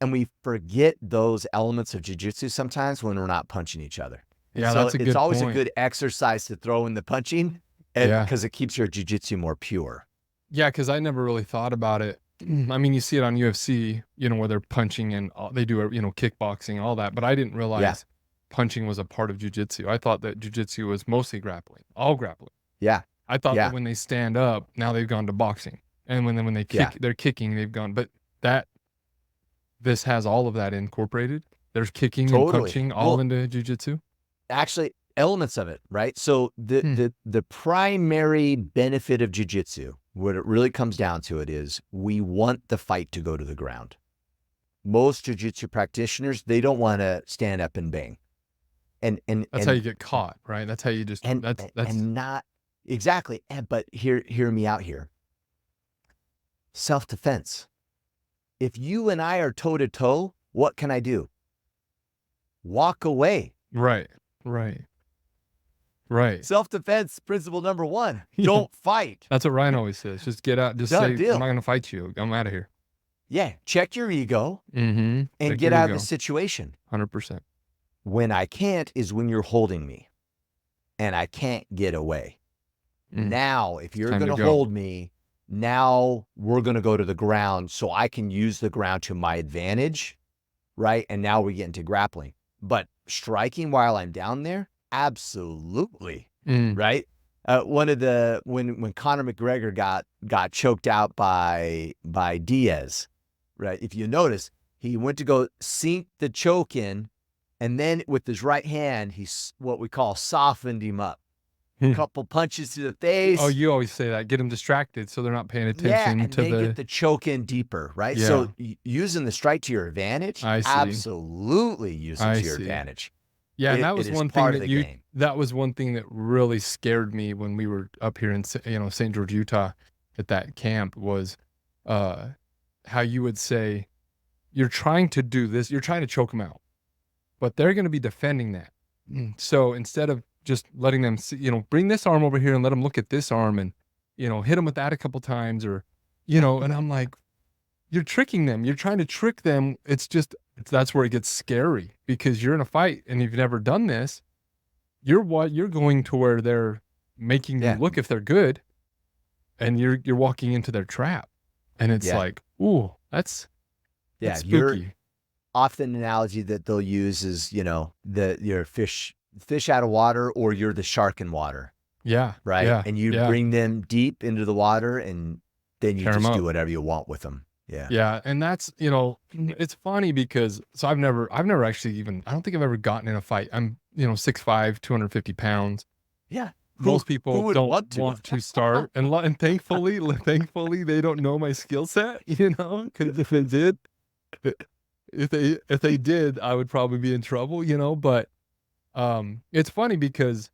And we forget those elements of jiu-jitsu sometimes when we're not punching each other. Yeah, so that's a good it's always point. a good exercise to throw in the punching, because it keeps your jiu-jitsu more pure. Yeah, because I never really thought about it. I mean, you see it on UFC, where they're punching and they do, kickboxing, all that. But I didn't realize punching was a part of jiu-jitsu. I thought that jiu-jitsu was mostly grappling, all grappling. Yeah. I thought that when they stand up, now they've gone to boxing. And when they kick, they're kicking, they've gone. But this has all of that incorporated. There's kicking and punching all into jiu-jitsu. Actually, elements of it, right? So the primary benefit of jiu-jitsu, what it really comes down to it is we want the fight to go to the ground. Most jiu-jitsu practitioners, they don't want to stand up and bang. And that's how you get caught, right? That's how you just that's not exactly. But hear me out here. Self-defense. If you and I are toe to toe, what can I do? Walk away. Right. Self-defense principle number 1. Don't fight. That's what Ryan always says. Just get out. Just Done say, deal. I'm not going to fight you. I'm out of here. Yeah. Check your ego and get out of the situation. 100%. When I can't is when you're holding me and I can't get away. Now, if you're going to hold me, now we're going to go to the ground so I can use the ground to my advantage, right? And now we get into grappling. But striking while I'm down there, absolutely, right? When Conor McGregor got choked out by Diaz, right? If you notice, He went to go sink the choke in, and then with his right hand, what we call softened him up. Couple punches to the face. Oh, you always say that. Get them distracted so they're not paying Yeah, attention and to they get the choke in deeper, right? Yeah. So using the strike to your advantage, I see. absolutely use it to your advantage. Yeah, and that was one thing that was one thing that really scared me when we were up here in St. George, Utah, at that camp was how you would say you're trying to do this, you're trying to choke them out, but they're going to be defending that. So instead of just letting them see, bring this arm over here and let them look at this arm and, hit them with that a couple times or, and I'm like, you're tricking them. You're trying to trick them. That's where it gets scary because you're in a fight and you've never done this. You're going to where they're making you look if they're good and you're walking into their trap. And it's like, ooh, that's spooky. Often analogy that they'll use is, your fish out of water or you're the shark in water. Yeah. Right. Yeah, and you bring them deep into the water and then you just do whatever you want with them. Yeah. Yeah. And that's, it's funny because, so I've never actually I don't think I've ever gotten in a fight. I'm, 6'5", 250 pounds. Yeah. Most people don't want to start. And thankfully they don't know my skill set, because if they did, if they did, I would probably be in trouble, but it's funny because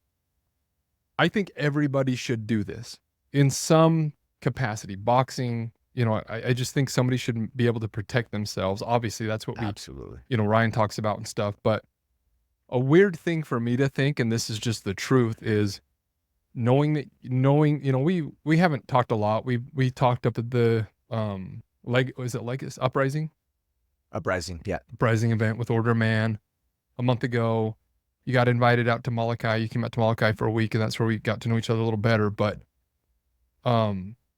I think everybody should do this in some capacity. Boxing, I just think somebody should be able to protect themselves. Obviously, that's what Ryan talks about and stuff. But a weird thing for me to think, and this is just the truth, is knowing, we haven't talked a lot. We talked up at the Uprising? Uprising, yeah. Uprising event with Order Man a month ago. You got invited out to Molokai. You came out to Molokai for a week, and that's where we got to know each other a little better. But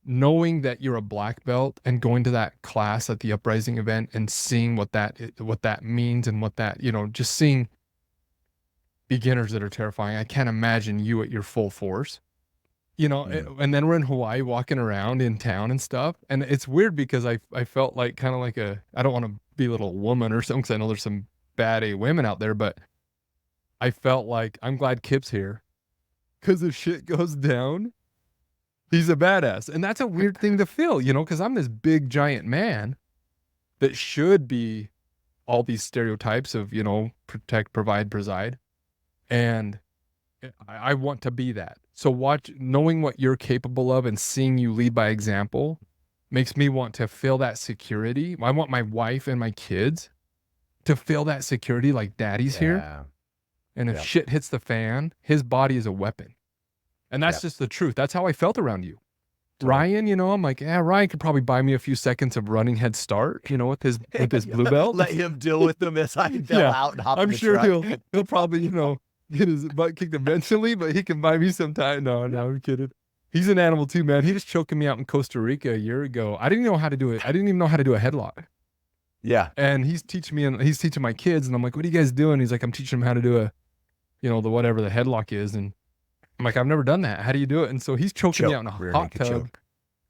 knowing that you're a black belt and going to that class at the Uprising event and seeing what that means and what that, just seeing beginners that are terrifying. I can't imagine you at your full force, and then we're in Hawaii walking around in town and stuff. And it's weird because I felt like kind of like I don't want to belittle a woman or something, because I know there's some bad women out there, but I felt like I'm glad Kipp's here, because if shit goes down, he's a badass. And that's a weird thing to feel, because I'm this big giant man that should be all these stereotypes of, protect, provide, preside. And I want to be that. So knowing what you're capable of and seeing you lead by example makes me want to feel that security. I want my wife and my kids to feel that security, like daddy's here. And if shit hits the fan, his body is a weapon. And that's just the truth. That's how I felt around you. Ryan, I'm like, Ryan could probably buy me a few seconds of running head start, with his blue belt. Let him deal with them as I fell out and hop in the truck. I'm sure he'll probably, get his butt kicked eventually, but he can buy me some time. No, I'm kidding. He's an animal too, man. He just choking me out in Costa Rica a year ago. I didn't know how to do it. I didn't even know how to do a headlock. Yeah. And he's teaching me, and he's teaching my kids, and I'm like, what are you guys doing? He's like, I'm teaching them how to do the whatever the headlock is. And I'm like, I've never done that. How do you do it? And so he's choking me out in a hot tub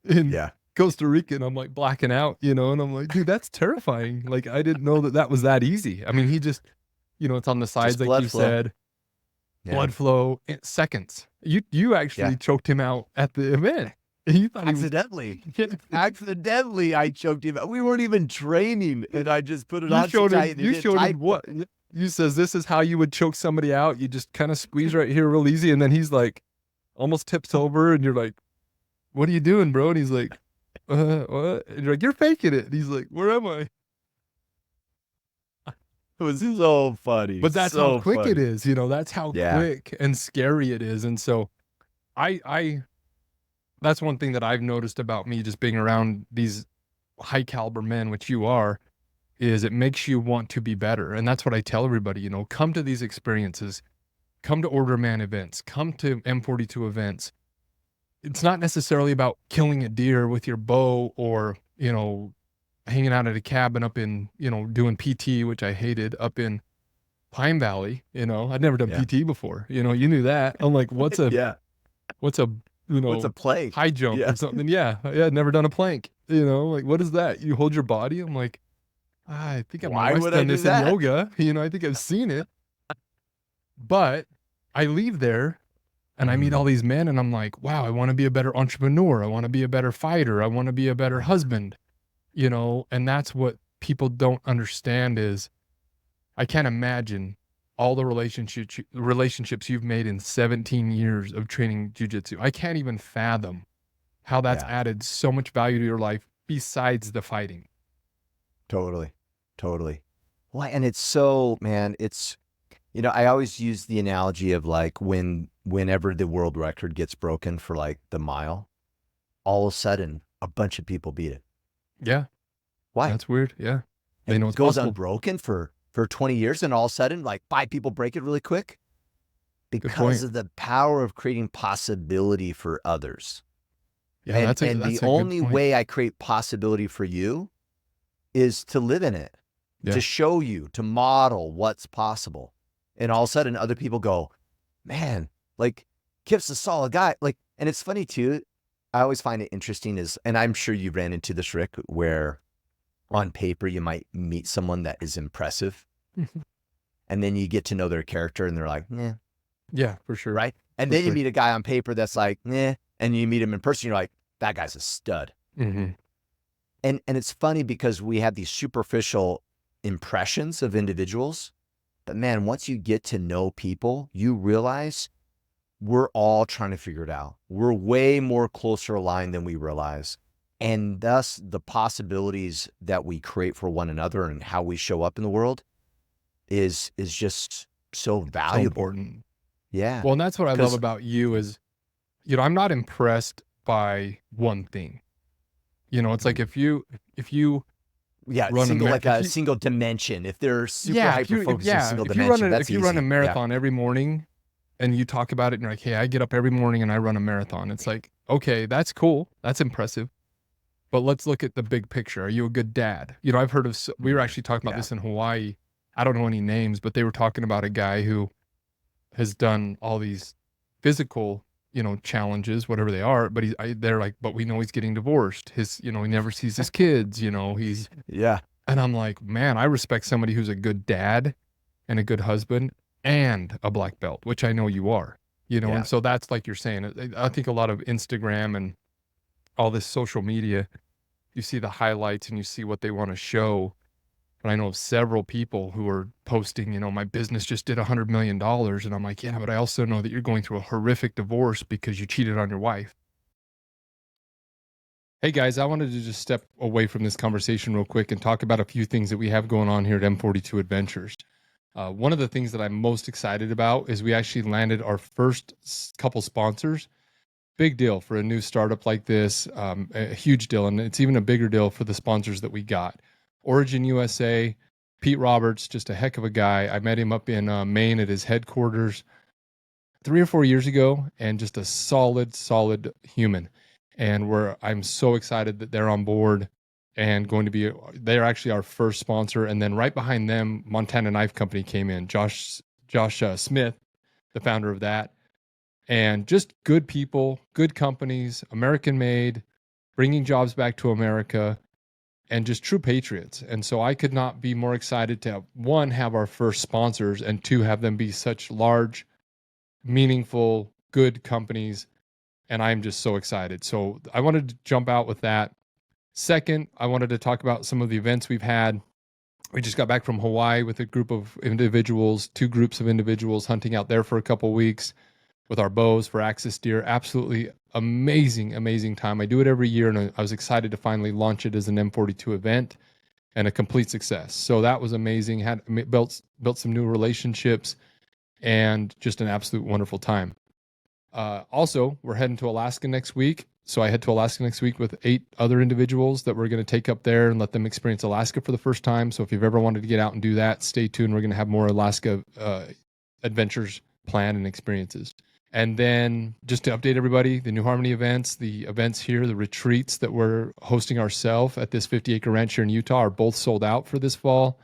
in Costa Rica, and I'm like blacking out, and I'm like, dude, that's terrifying. Like, I didn't know that was that easy. I mean, he just, it's on the sides, like you said. Blood flow in seconds. You actually choked him out at the event. You thought accidentally I choked him out. We weren't even training, and I just put it on. You showed him what? You says this is how you would choke somebody out. You just kind of squeeze right here real easy, and then he's like almost tips over, and you're like, what are you doing, bro? And he's like, what? And you're like, you're faking it. And he's like, where am I? It was so funny. But that's how quick it is, that's how quick and scary it is. And so I that's one thing that I've noticed about me just being around these high caliber men, which you are, is it makes you want to be better. And that's what I tell everybody, come to these experiences, come to Order Man events, come to M42 events. It's not necessarily about killing a deer with your bow or, hanging out at a cabin up in, doing PT, which I hated, up in Pine Valley. I'd never done PT before. You knew that. I'm like, what's a what's a plank? High jump or something. Yeah. I'd never done a plank. Like, what is that? You hold your body? I'm like, I think my Why wife's would I done do this in that? yoga. I think I've seen it. But I leave there and I meet all these men and I'm like, wow, I want to be a better entrepreneur. I want to be a better fighter. I want to be a better husband, and that's what people don't understand is I can't imagine all the relationships you've made in 17 years of training jiu-jitsu. I can't even fathom how that's Yeah, added so much value to your life besides the fighting. totally. Totally. Well, and it's so, man, I always use the analogy of like whenever the world record gets broken for like the mile, all of a sudden a bunch of people beat it. Yeah, Why? that's weird. Yeah. They And know it it's goes possible. unbroken for 20 years and all of a sudden like 5 people break it really quick Good because point. of the power of creating possibility for others. Yeah, And the that's a good only point. way I create possibility for you is to live in it, to Yeah. show you, to model what's possible. And all of a sudden other people go, man, like Kipp's a solid guy. Like, and it's funny too. I always find it interesting and I'm sure you ran into this, Rick, where on paper you might meet someone that is impressive and then you get to know their character and they're like, yeah, Yeah, for sure. right. And For then you sure. meet a guy on paper that's like, yeah, and you meet him in person, you're like, that guy's a stud. Mm-hmm. And it's funny because we have these superficial impressions of individuals, but man, once you get to know people, you realize we're all trying to figure it out. We're way more closer aligned than we realize. And thus the possibilities that we create for one another and how we show up in the world is just so So valuable. important. Yeah. Well, and that's what I love 'Cause about you is, I'm not impressed by one thing. It's like if you yeah, run single like if a you single dimension. If they're super yeah, hyper focused in single if you run dimension, that's if you run a easy. Yeah. marathon every morning and you talk about it and you're like, "Hey, I get up every morning and I run a marathon." It's like, "Okay, that's cool. That's impressive." But let's look at the big picture. Are you a good dad? I've heard of we were actually talking about Yeah. this in Hawaii. I don't know any names, but they were talking about a guy who has done all these physical, challenges, whatever they are. But they're like, but we know he's getting divorced. He never sees his kids. He's, Yeah. and I'm like, man, I respect somebody who's a good dad and a good husband and a black belt, which I know you are. Yeah. And so that's like you're saying. I think a lot of Instagram and all this social media, you see the highlights and you see what they want to show. But I know of several people who are posting, my business just did $100 million. And I'm like, yeah, but I also know that you're going through a horrific divorce because you cheated on your wife. Hey guys, I wanted to just step away from this conversation real quick and talk about a few things that we have going on here at M42 Adventures. One of the things that I'm most excited about is we actually landed our first couple sponsors. Big deal for a new startup like this, a huge deal. And it's even a bigger deal for the sponsors that we got. Origin USA, Pete Roberts, just a heck of a guy. I met him up in Maine at his headquarters 3 or 4 years ago, and just a solid human. And I'm so excited that they're on board and they're actually our first sponsor. And then right behind them, Montana Knife Company came in. Josh Smith, the founder of that, and just good people, good companies, American made, bringing jobs back to America, and just true patriots. And so I could not be more excited to one, have our first sponsors, and two, have them be such large, meaningful, good companies. And I'm just so excited. So I wanted to jump out with that. Second, I wanted to talk about some of the events we've had. We just got back from Hawaii with a group of individuals, two groups of individuals hunting out there for a couple weeks with our bows for axis deer. Absolutely amazing time. I do it every year, and I was excited to finally launch it as an M42 event and a complete success. So that was amazing. Had built some new relationships and just an absolute wonderful time. Also, we're heading to Alaska next week. So I head to Alaska next week with 8 other individuals that we're going to take up there and let them experience Alaska for the first time. So if you've ever wanted to get out and do that, stay tuned. We're going to have more Alaska adventures planned and experiences. And then just to update everybody, the New Harmony events, the events here, the retreats that we're hosting ourselves at this 50-acre ranch here in Utah are both sold out for this fall.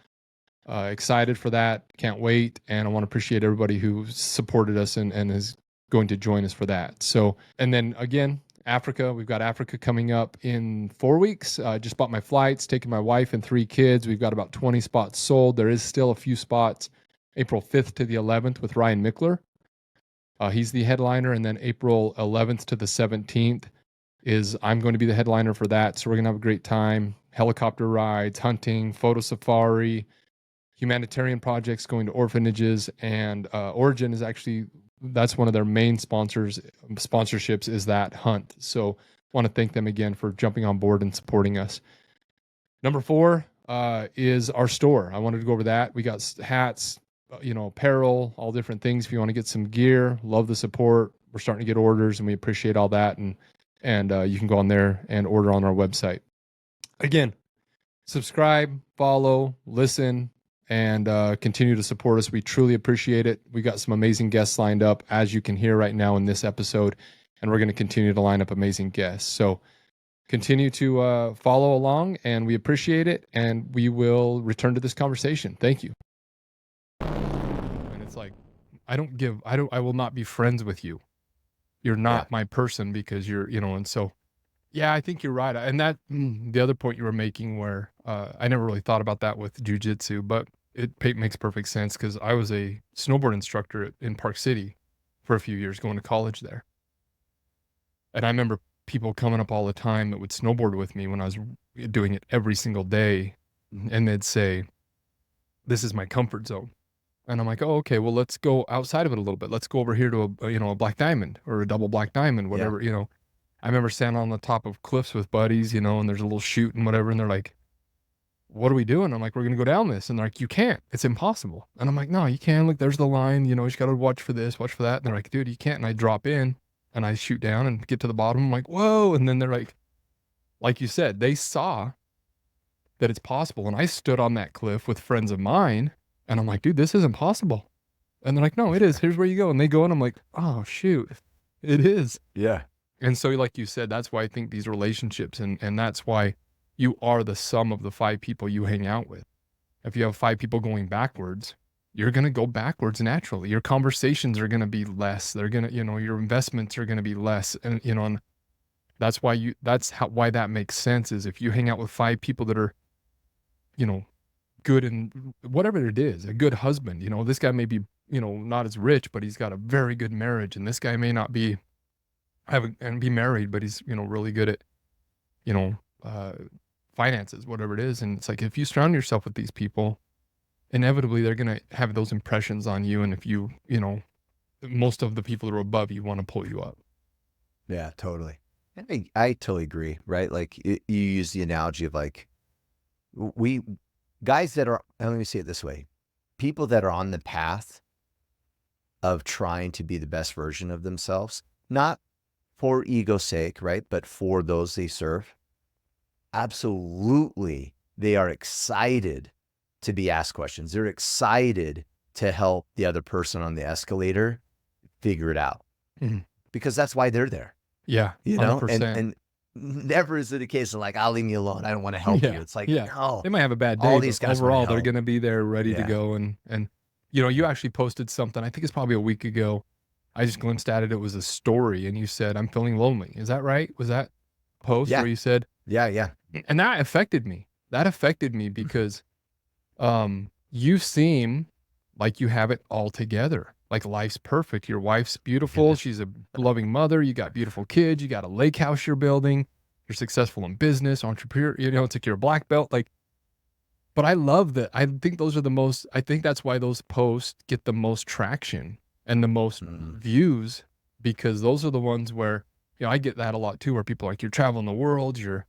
Excited for that. Can't wait. And I want to appreciate everybody who supported us and is going to join us for that. So, and then again, Africa. We've got Africa coming up in 4 weeks. Just bought my flights, taking my wife and 3 kids. We've got about 20 spots sold. There is still a few spots April 5th to the 11th with Ryan Mickler. He's the headliner. And then April 11th to the 17th I'm going to be the headliner for that. So we're going to have a great time. Helicopter rides, hunting, photo safari, humanitarian projects, going to orphanages, and Origin is actually, that's one of their main sponsorships is that hunt. So want to thank them again for jumping on board and supporting us. Number 4 is our store. I wanted to go over that. We got hats, apparel, all different things. If you want to get some gear, love the support. We're starting to get orders and we appreciate all that. And you can go on there and order on our website. Again, subscribe, follow, listen, and continue to support us. We truly appreciate it. We got some amazing guests lined up, as you can hear right now in this episode, and we're going to continue to line up amazing guests. So continue to follow along, and we appreciate it, and we will return to this conversation. Thank you. And it's like, I will not be friends with you. You're not my person because you're, and so, yeah, I think you're right. And that, the other point you were making where I never really thought about that with jiu-jitsu, but it makes perfect sense because I was a snowboard instructor in Park City for a few years, going to college there. And I remember people coming up all the time that would snowboard with me when I was doing it every single day. And they'd say, this is my comfort zone. And I'm like, oh, okay, well, let's go outside of it a little bit. Let's go over here to a black diamond or a double black diamond, whatever, I remember standing on the top of cliffs with buddies, and there's a little chute and whatever. And they're like, what are we doing? I'm like, we're going to go down this. And they're like, you can't, it's impossible. And I'm like, no, you can. Look, there's the line, you just got to watch for this, watch for that. And they're like, dude, you can't. And I drop in and I shoot down and get to the bottom. I'm like, whoa. And then they're like you said, they saw that it's possible. And I stood on that cliff with friends of mine and I'm like, dude, this isn't possible. And they're like, no, it is. Here's where you go. And they go and I'm like, oh, shoot, it is. Yeah. And so like you said, that's why I think these relationships and that's why you are the sum of the 5 people you hang out with. If you have 5 people going backwards, you're going to go backwards naturally. Your conversations are going to be less. They're going to, your investments are going to be less. And, and that's why why that makes sense is if you hang out with 5 people that are, good in whatever it is, a good husband, this guy may be, not as rich, but he's got a very good marriage. And this guy may not be be married, but he's, really good at, finances, whatever it is. And it's like, if you surround yourself with these people, inevitably they're going to have those impressions on you. And if you, most of the people that are above you want to pull you up. Yeah, totally. I totally agree. Right. Like you use the analogy of like, guys that are, let me say it this way, people that are on the path of trying to be the best version of themselves, not for ego's sake, right? But for those they serve. Absolutely. They are excited to be asked questions. They're excited to help the other person on the escalator figure it out because that's why they're there. Yeah. 100%. And never is it a case of like, I'll leave you alone. I don't want to help you. It's like, no, they might have a bad day, all these but guys overall they're going to be there ready to go. And, you actually posted something, I think it's probably a week ago. I just glimpsed at it. It was a story and you said, I'm feeling lonely. Is that right? Was that post where you said, yeah. And that affected me. That affected me because, you seem like you have it all together. Like life's perfect. Your wife's beautiful. She's a loving mother. You got beautiful kids. You got a lake house you're building. You're successful in business, entrepreneur, it's like you're a black belt. But I love that. I think I think that's why those posts get the most traction and the most views, because those are the ones where, I get that a lot too, where people are like, you're traveling the world, you're,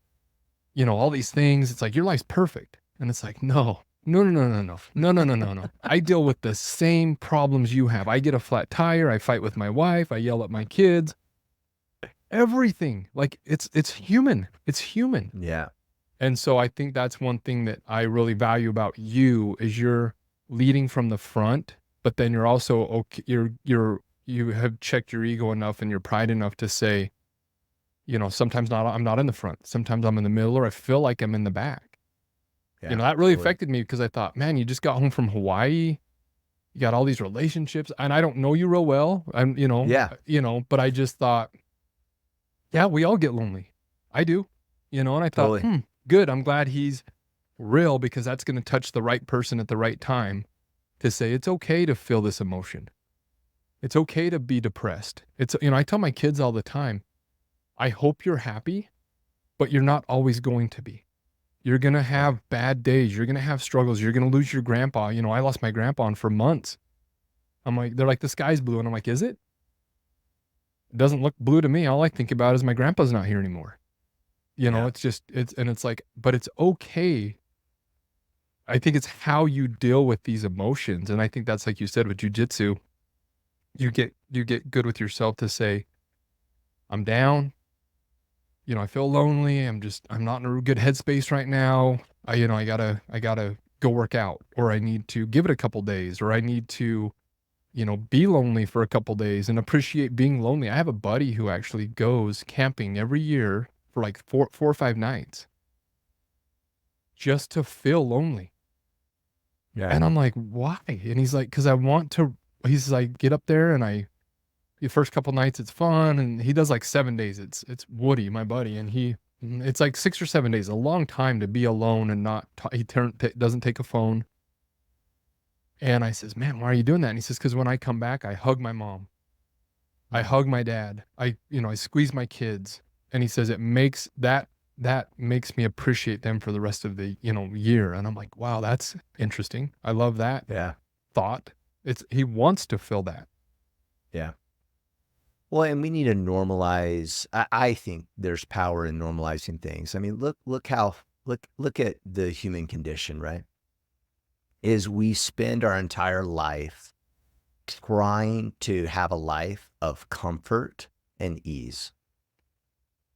all these things. It's like, your life's perfect. And it's like, no. I deal with the same problems you have. I get a flat tire. I fight with my wife. I yell at my kids. Everything. Like it's human. It's human. Yeah. And so I think that's one thing that I really value about you is you're leading from the front, but then you're also okay. You have checked your ego enough and your pride enough to say, sometimes I'm not in the front. Sometimes I'm in the middle, or I feel like I'm in the back. Yeah, that really affected me because I thought, man, you just got home from Hawaii. You got all these relationships and I don't know you real well. But I just thought, Yeah, we all get lonely. I do, and I thought, Totally. good. I'm glad he's real, because that's going to touch the right person at the right time to say it's okay to feel this emotion. It's okay to be depressed. I tell my kids all the time, I hope you're happy, but you're not always going to be. You're going to Right. have bad days. You're going to have struggles. You're going to lose your grandpa. I lost my grandpa for months. They're like, the sky's blue. And I'm like, is it? It doesn't look blue to me. All I think about is my grandpa's not here anymore. Yeah. It's like, but it's okay. I think it's how you deal with these emotions. And I think that's, like you said, with jujitsu, you get good with yourself to say, I'm down. I feel lonely. I'm not in a good headspace right now. I gotta go work out, or I need to give it a couple days, or I need to, be lonely for a couple days and appreciate being lonely. I have a buddy who actually goes camping every year for like 4 or 5 nights just to feel lonely. Yeah. And I'm like, why? And he's like, because he's like, get up there, and the first couple nights it's fun, and he does like 7 days. It's Woody, my buddy, and it's like 6 or 7 days, a long time to be alone and not doesn't take a phone. And I says, man, why are you doing that? And he says, because when I come back, I hug my mom, I hug my dad, I squeeze my kids. And he says it makes that makes me appreciate them for the rest of the year. And I'm like, wow, that's interesting. I love that Yeah. thought. He wants to feel that. Yeah. Well, and we need to normalize. I think there's power in normalizing things. I mean, look at the human condition, right? Is we spend our entire life trying to have a life of comfort and ease.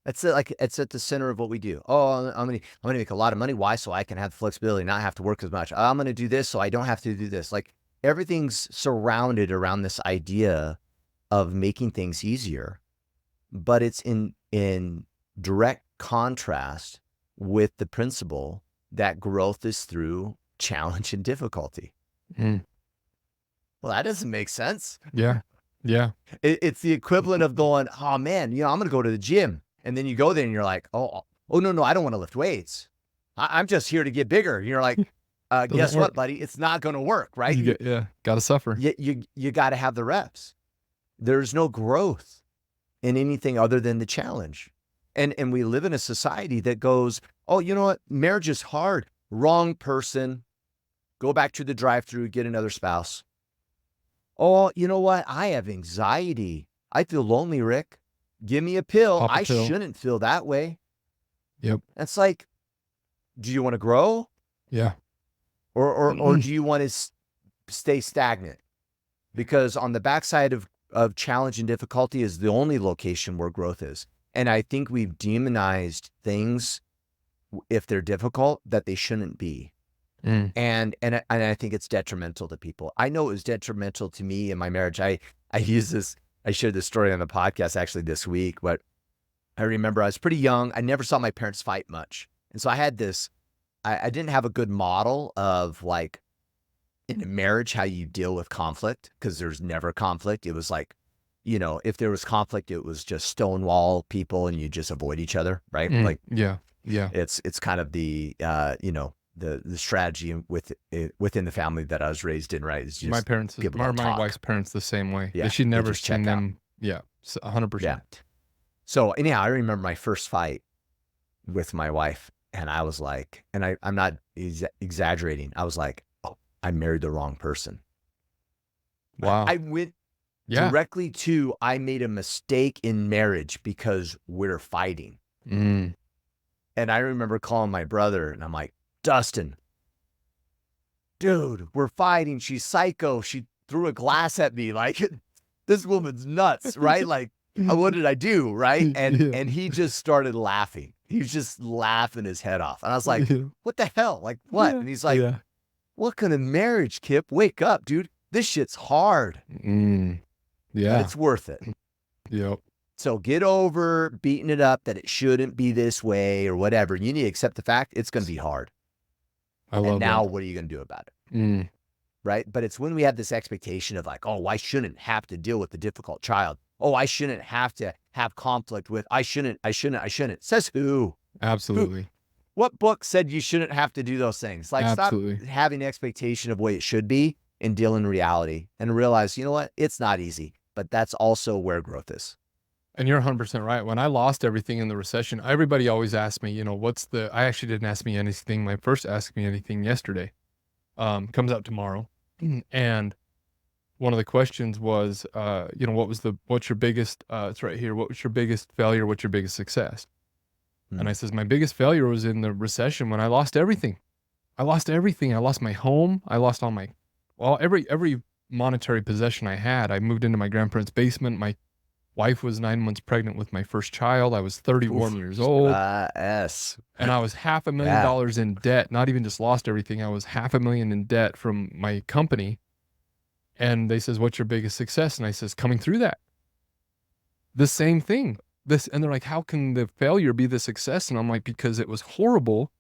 That's it. Like, it's at the center of what we do. Oh, I'm gonna make a lot of money. Why? So I can have the flexibility, not have to work as much. I'm gonna do this so I don't have to do this. Like, everything's surrounded around this idea of making things easier, but it's in direct contrast with the principle that growth is through challenge and difficulty. Mm. Well, that doesn't make sense. Yeah. Yeah. It's the equivalent of going, oh man, I'm going to go to the gym. And then you go there and you're like, oh no, I don't want to lift weights. I'm just here to get bigger. You're like, guess what, buddy? It's not going to work, right? Got to suffer. You got to have the reps. There's no growth in anything other than the challenge. And we live in a society that goes, oh, you know what? Marriage is hard. Wrong person. Go back to the drive-thru, get another spouse. Oh, you know what? I have anxiety. I feel lonely, Rick. Give me a pill. Pop a pill. Shouldn't feel that way. Yep. It's like, do you want to grow? Yeah. Or do you want to stay stagnant? Because on the backside of challenge and difficulty is the only location where growth is. And I think we've demonized things, if they're difficult, that they shouldn't be. And I think it's detrimental to people. I know it was detrimental to me in my marriage. I shared this story on the podcast actually this week, but I remember I was pretty young. I never saw my parents fight much. And so I had this, I didn't have a good model of, like, in a marriage, how you deal with conflict, because there's never conflict. It was like, if there was conflict, it was just stonewall people and you just avoid each other, right? Like, yeah. It's kind of the, the strategy within the family that I was raised in, right? Is just my wife's parents the same way. Yeah, She'd never just check seen out. them. Yeah. 100%. Yeah. So anyhow, I remember my first fight with my wife, and I was like, and I'm not exaggerating. I was like, oh, I married the wrong person. Wow. I went directly to, I made a mistake in marriage because we're fighting. And I remember calling my brother, and I'm like, Dustin, dude, we're fighting. She's psycho. She threw a glass at me. Like, this woman's nuts, right? Like, what did I do, right? And he just started laughing. He was just laughing his head off. And I was like, what the hell? Like, what? Yeah. And he's like, what kind of marriage, Kipp? Wake up, dude. This shit's hard. Yeah. But it's worth it. Yep. So get over beating it up that it shouldn't be this way or whatever. You need to accept the fact it's going to be hard. And now what are you going to do about it? Right? But it's when we have this expectation of, like, oh, I shouldn't have to deal with the difficult child. Oh, I shouldn't have to have conflict with, I shouldn't. Says who? Absolutely. What book said you shouldn't have to do those things? Like, Absolutely. stop having the expectation of what it should be and deal in reality and realize, you know what? It's not easy, but that's also where growth is. And you're 100% right. When I lost everything in the recession, everybody always asked me, you know, I actually didn't ask me anything. My first asked me anything yesterday, comes out tomorrow. And one of the questions was, you know, what's your biggest, it's right here. What was your biggest failure? What's your biggest success? And I says, my biggest failure was in the recession when I lost everything. I lost everything. I lost my home. I lost every monetary possession I had. I moved into my grandparents' basement. My wife was 9 months pregnant with my first child. I was 31 years old. Yes. And I was $500,000 in debt. Not even just lost everything. I was $500,000 in debt from my company. And they says, what's your biggest success? And I says, coming through that. The same thing. And they're like, how can the failure be the success? And I'm like, because it was horrible,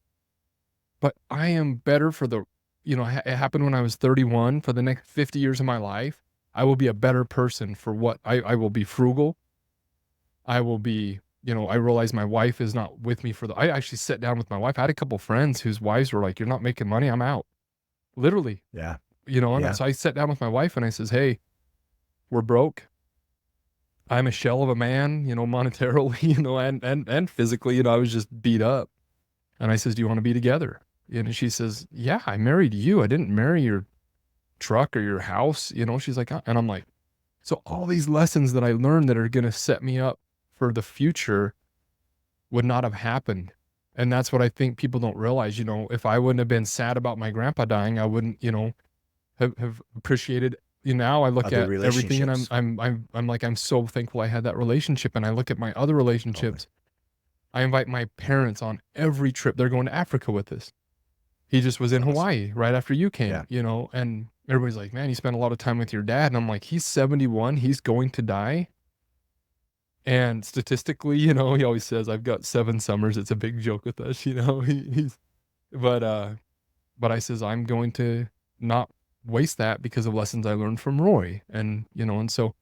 but I am better for it happened when I was 31. For the next 50 years of my life, I will be a better person for what I will be frugal. I will be, I realize my wife is not with me I actually sat down with my wife. I had a couple friends whose wives were like, you're not making money. I'm out. Literally. Yeah. So I sat down with my wife and I says, hey, we're broke. I'm a shell of a man, monetarily, and physically, I was just beat up. And I says, do you want to be together? And she says, yeah, I married you. I didn't marry your truck or your house. She's like, and I'm like, so all these lessons that I learned that are going to set me up for the future would not have happened. And that's what I think people don't realize. If I wouldn't have been sad about my grandpa dying, I wouldn't, have appreciated. Now I look at everything and I'm like, I'm so thankful I had that relationship. And I look at my other relationships. I invite my parents on every trip. They're going to Africa with us. He just was in Hawaii right after you came, and everybody's like, man, you spent a lot of time with your dad. And I'm like, he's 71. He's going to die. And statistically, he always says, I've got 7 summers. It's a big joke with us, but I says, I'm going to not waste that because of lessons I learned from Roy. And, and so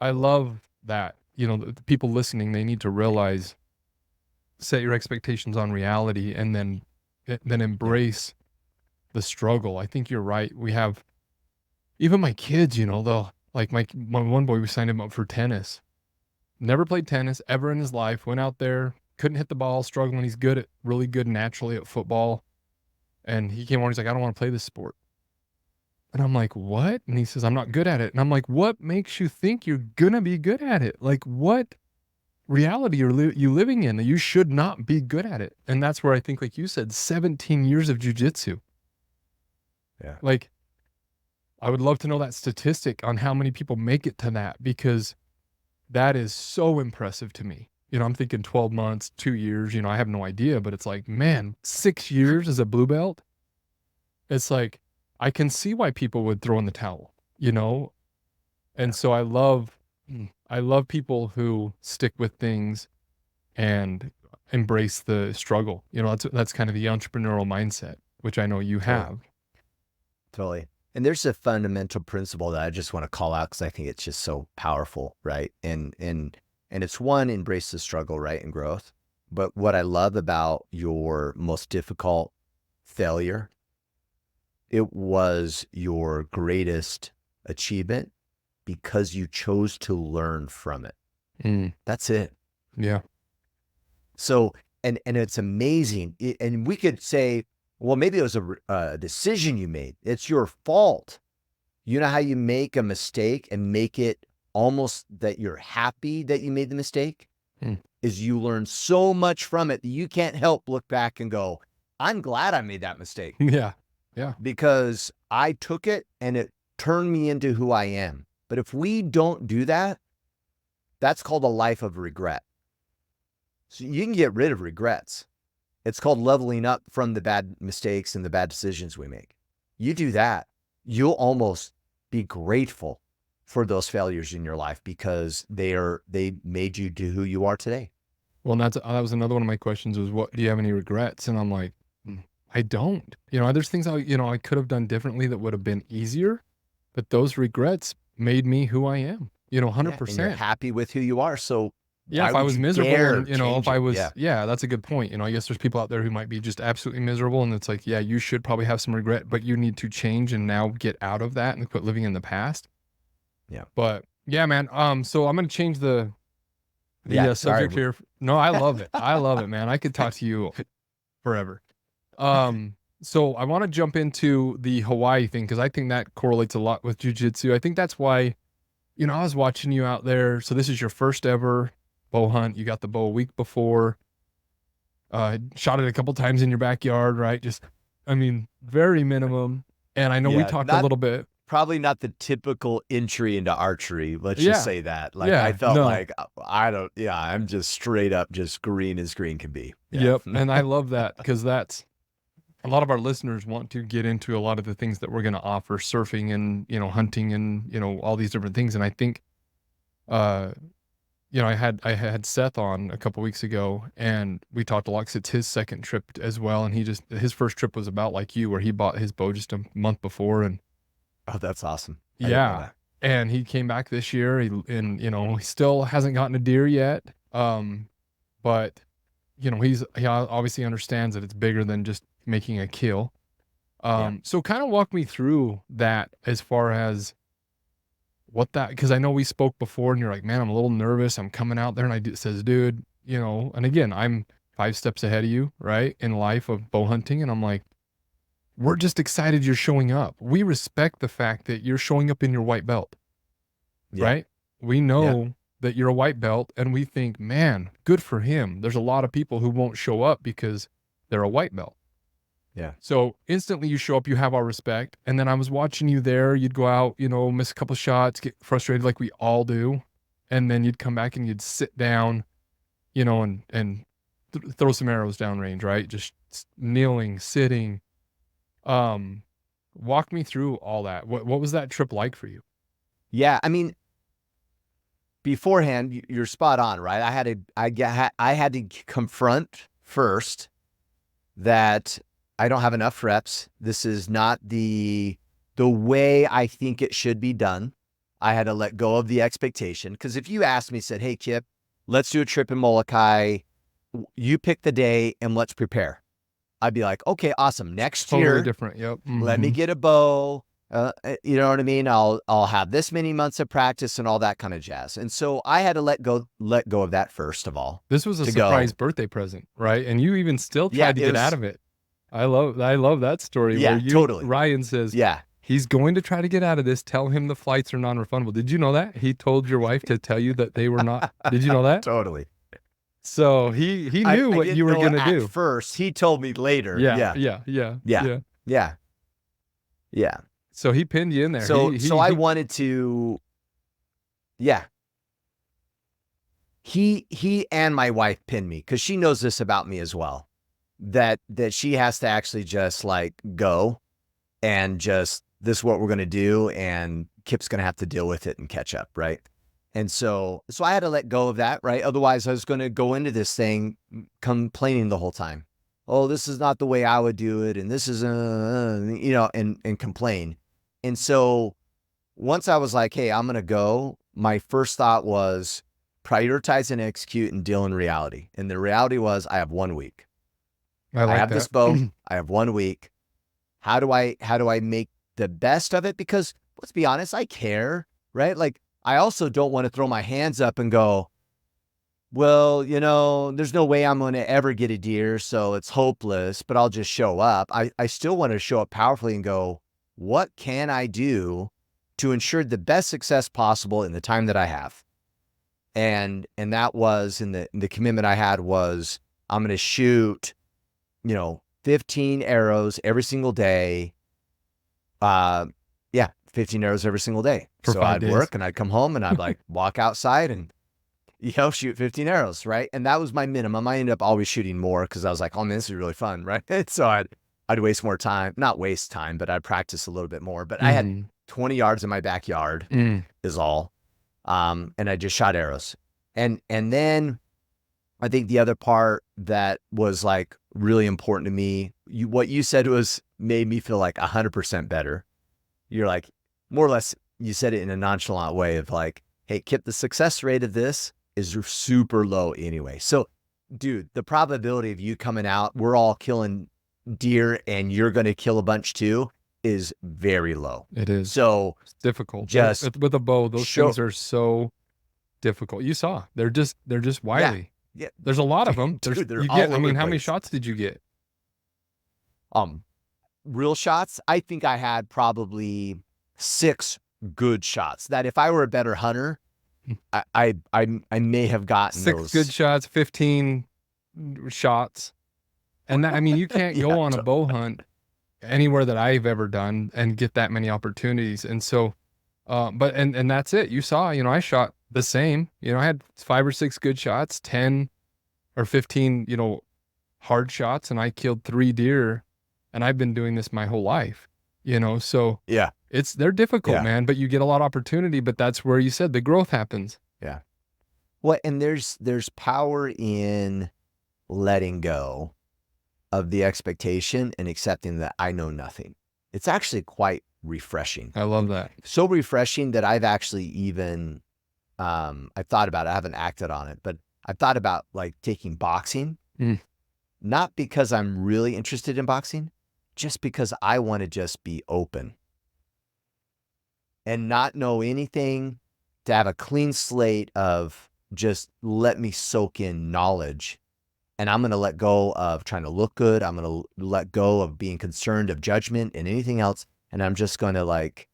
I love that, the people listening, they need to realize, set your expectations on reality and then embrace the struggle. I think you're right. We have, even my kids, they'll, like my one boy, we signed him up for tennis. Never played tennis ever in his life. Went out there, couldn't hit the ball, struggling. He's really good naturally at football. And he came on, he's like, I don't want to play this sport. And I'm like, what? And he says, I'm not good at it. And I'm like, what makes you think you're going to be good at it? Like, what reality are you living in that you should not be good at it? And that's where I think, like you said, 17 years of jiu-jitsu. Yeah. Like, I would love to know that statistic on how many people make it to that, because that is so impressive to me. I'm thinking 12 months, 2 years, I have no idea, but it's like, man, 6 years as a blue belt. It's like, I can see why people would throw in the towel, And so I love people who stick with things and embrace the struggle. That's kind of the entrepreneurial mindset, which I know you have. Totally. And there's a fundamental principle that I just want to call out because I think it's just so powerful, right? And it's one, embrace the struggle, right, and growth. But what I love about your most difficult failure, it was your greatest achievement because you chose to learn from it. That's it. Yeah. So, and it's amazing. And we could say, well, maybe it was a decision you made. It's your fault. You know how you make a mistake and make it almost that you're happy that you made the mistake? Is you learn so much from it that you can't help look back and go, I'm glad I made that mistake. Yeah. Yeah. Because I took it and it turned me into who I am. But if we don't do that, that's called a life of regret. So you can get rid of regrets. It's called leveling up from the bad mistakes and the bad decisions we make. You do that, you'll almost be grateful for those failures in your life because they made you do who you are today. Well, that was another one of my questions was, what do you have any regrets? And I'm like, I don't. There's things I could have done differently that would have been easier, but those regrets made me who I am. you know, Yeah, and you're 100%. happy with who you are. So Yeah, why if I would was you miserable dare and, you know, if change I it? was, Yeah. yeah, that's a good point. You know, I guess there's people out there who might be just absolutely miserable and it's like, yeah, you should probably have some regret, but you need to change and now get out of that and quit living in the past. Yeah. But yeah, man. So I'm going to change the Yeah. Sorry. subject here. No, I love it. I love it, man. I could talk to you forever. So I want to jump into the Hawaii thing because I think that correlates a lot with jiu-jitsu. I think that's why, you know, I was watching you out there. So this is your first ever bow hunt. You got the bow a week before. Shot it a couple times in your backyard, right? Just, I mean, very minimum. And I know we Yeah. talked a little bit. Probably not the typical entry into archery. Let's just Yeah. say that. Like Yeah. I felt No. like I'm just straight up just green as green can be. Yeah. Yep. And I love that because that's a lot of our listeners want to get into a lot of the things that we're going to offer, surfing and, you know, hunting and, you know, all these different things. And I think, you know, I had Seth on a couple weeks ago and we talked a lot because it's his second trip as well. And his first trip was about like you, where he bought his bow just a month before. And Oh, that's awesome. I didn't know yeah, that. and he came back this year and, you know, he still hasn't gotten a deer yet. But you know, he obviously understands that it's bigger than just making a kill. Yeah. So kind of walk me through that as far as what that, because I know we spoke before and you're like, man, I'm a little nervous. I'm coming out there and says, dude, you know, and again, I'm 5 steps ahead of you, right, in life of bow hunting. And I'm like, we're just excited you're showing up. We respect the fact that you're showing up in your white belt, Yeah. right? We know that you're a white belt and we think, man, good for him. There's a lot of people who won't show up because they're a white belt. Yeah. So instantly you show up, you have our respect. And then I was watching you there. You'd go out, you know, miss a couple shots, get frustrated like we all do. And then you'd come back and you'd sit down, you know, and throw some arrows downrange, right? Just kneeling, sitting. Walk me through all that. What was that trip like for you? Yeah. I mean, beforehand, you're spot on, right? I had to confront first that I don't have enough reps. This is not the way I think it should be done. I had to let go of the expectation. Because if you asked me, said, hey, Kipp, let's do a trip in Molokai. You pick the day and let's prepare. I'd be like, okay, awesome. Next Totally year, different. Yep. let me get a bow. You know what I mean? I'll have this many months of practice and all that kind of jazz. And so I had to let go of that first of all. This was a surprise birthday present, right? And you even still tried to get out of it. I love that story. Yeah, where totally. Ryan says, yeah, he's going to try to get out of this. Tell him the flights are non-refundable. Did you know that? He told your wife to tell you that they were not. Did you know that? totally. So he knew what you were going to do. First, he told me later. Yeah. So he pinned you in there. So I wanted to, He and my wife pinned me because she knows this about me as well. That she has to actually just like go and just, this is what we're going to do. And Kipp's going to have to deal with it and catch up. Right. And so I had to let go of that. Right. Otherwise I was going to go into this thing complaining the whole time. Oh, this is not the way I would do it. And this is, you know, and complain. And so once I was like, hey, I'm going to go, my first thought was prioritize and execute and deal in reality. And the reality was I have 1 week. I have this bow. I have 1 week. How do I make the best of it? Because let's be honest, I care, right? Like I also don't want to throw my hands up and go, well, you know, there's no way I'm going to ever get a deer, so it's hopeless, but I'll just show up. I still want to show up powerfully and go, what can I do to ensure the best success possible in the time that I have? And that was, in the commitment I had was, I'm going to shoot, you know, 15 arrows every single day. 15 arrows every single day. So I'd work and I'd come home and I'd like walk outside and, you know, shoot 15 arrows. Right. And that was my minimum. I ended up always shooting more because I was like, oh man, this is really fun. Right. So I'd waste more time, not waste time, but I'd practice a little bit more. But I had 20 yards in my backyard is all. And I just shot arrows. And then I think the other part that was like really important to me, what you said made me feel like 100% better. You're like, more or less, you said it in a nonchalant way of like, hey, Kipp, the success rate of this is super low anyway. So, dude, the probability of you coming out, we're all killing deer and you're going to kill a bunch too, is very low. It is. So it's difficult. Just with a bow, those things are so difficult. You saw, they're just wily. Yeah. There's a lot of them. Dude, they're you all get, over I mean, the how many place. shots did you get? Real shots, I think I had probably 6 good shots that if I were a better hunter, I may have gotten 6 those good shots, 15 shots. And that, I mean, you can't go on a bow hunt anywhere that I've ever done and get that many opportunities. And so, but that's it. You saw, I shot the same, I had 5 or 6 good shots, 10 or 15, hard shots, and I killed 3 deer, and I've been doing this my whole life, so yeah. they're difficult, man, but you get a lot of opportunity, but that's where you said the growth happens. Yeah. Well, and there's power in letting go of the expectation and accepting that I know nothing. It's actually quite refreshing. I love that. So refreshing that I've actually even, I've thought about it. I haven't acted on it, but I've thought about like taking boxing, not because I'm really interested in boxing, just because I want to just be open and not know anything, to have a clean slate of just let me soak in knowledge. And I'm going to let go of trying to look good. I'm going to let go of being concerned of judgment and anything else. And I'm just going to like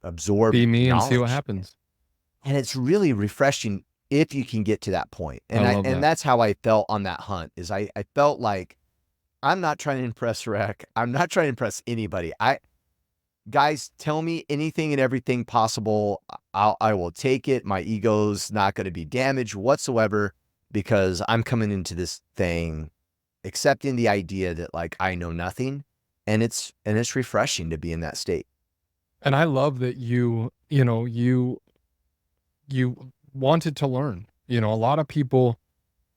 absorb, be me, knowledge. And see what happens. And it's really refreshing if you can get to that point. And that's how I felt on that hunt, is I felt like I'm not trying to impress Rec. I'm not trying to impress anybody. Guys, tell me anything and everything possible. I will take it. My ego's not going to be damaged whatsoever, because I'm coming into this thing accepting the idea that like I know nothing, and it's refreshing to be in that state. And I love that you wanted to learn. A lot of people,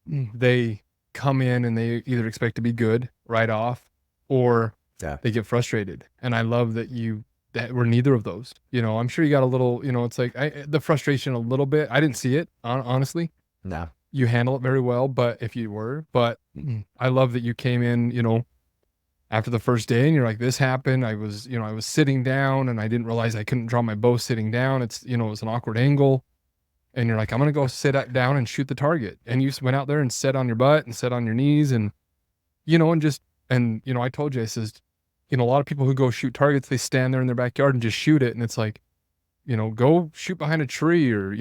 they come in and they either expect to be good right off, or they get frustrated. And I love that that we're neither of those. I'm sure you got a little, it's like the frustration a little bit. I didn't see it, honestly. No. You handle it very well, but I love that you came in, after the first day, and you're like, this happened. I was sitting down, and I didn't realize I couldn't draw my bow sitting down. It's, it was an awkward angle. And you're like, I'm going to go sit down and shoot the target. And you went out there and sat on your butt and sat on your knees, and, I told you, I says, a lot of people who go shoot targets, they stand there in their backyard and just shoot it. And it's like, go shoot behind a tree, or,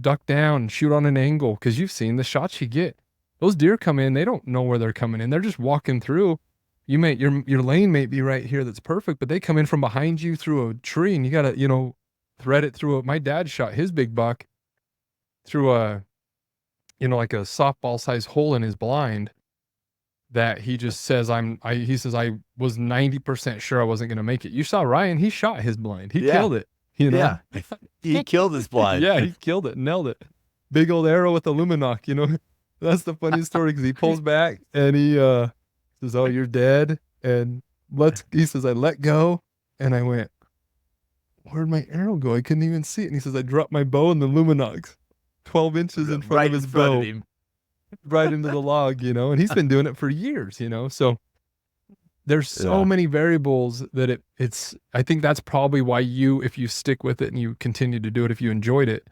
duck down and shoot on an angle. Cause you've seen the shots you get. Those deer come in, they don't know where they're coming in. They're just walking through. Your lane may be right here. That's perfect. But they come in from behind you through a tree, and you got to, thread it through my dad shot his big buck through a, like a softball size hole in his blind, that he just says, he says, I was 90% sure I wasn't going to make it. You saw Ryan, he shot his blind. He killed it. Yeah. He killed his blind. Yeah, he killed it, nailed it. Big old arrow with a Luminoc, That's the funniest story, because he pulls back and he says, oh, you're dead. And he says, I let go. And I went, where'd my arrow go? I couldn't even see it. And he says, I dropped my bow in the Luminox 12 inches in front of his bow. Right into the log, and he's been doing it for years, so there's so many variables that I think that's probably why if you stick with it and you continue to do it, if you enjoyed it,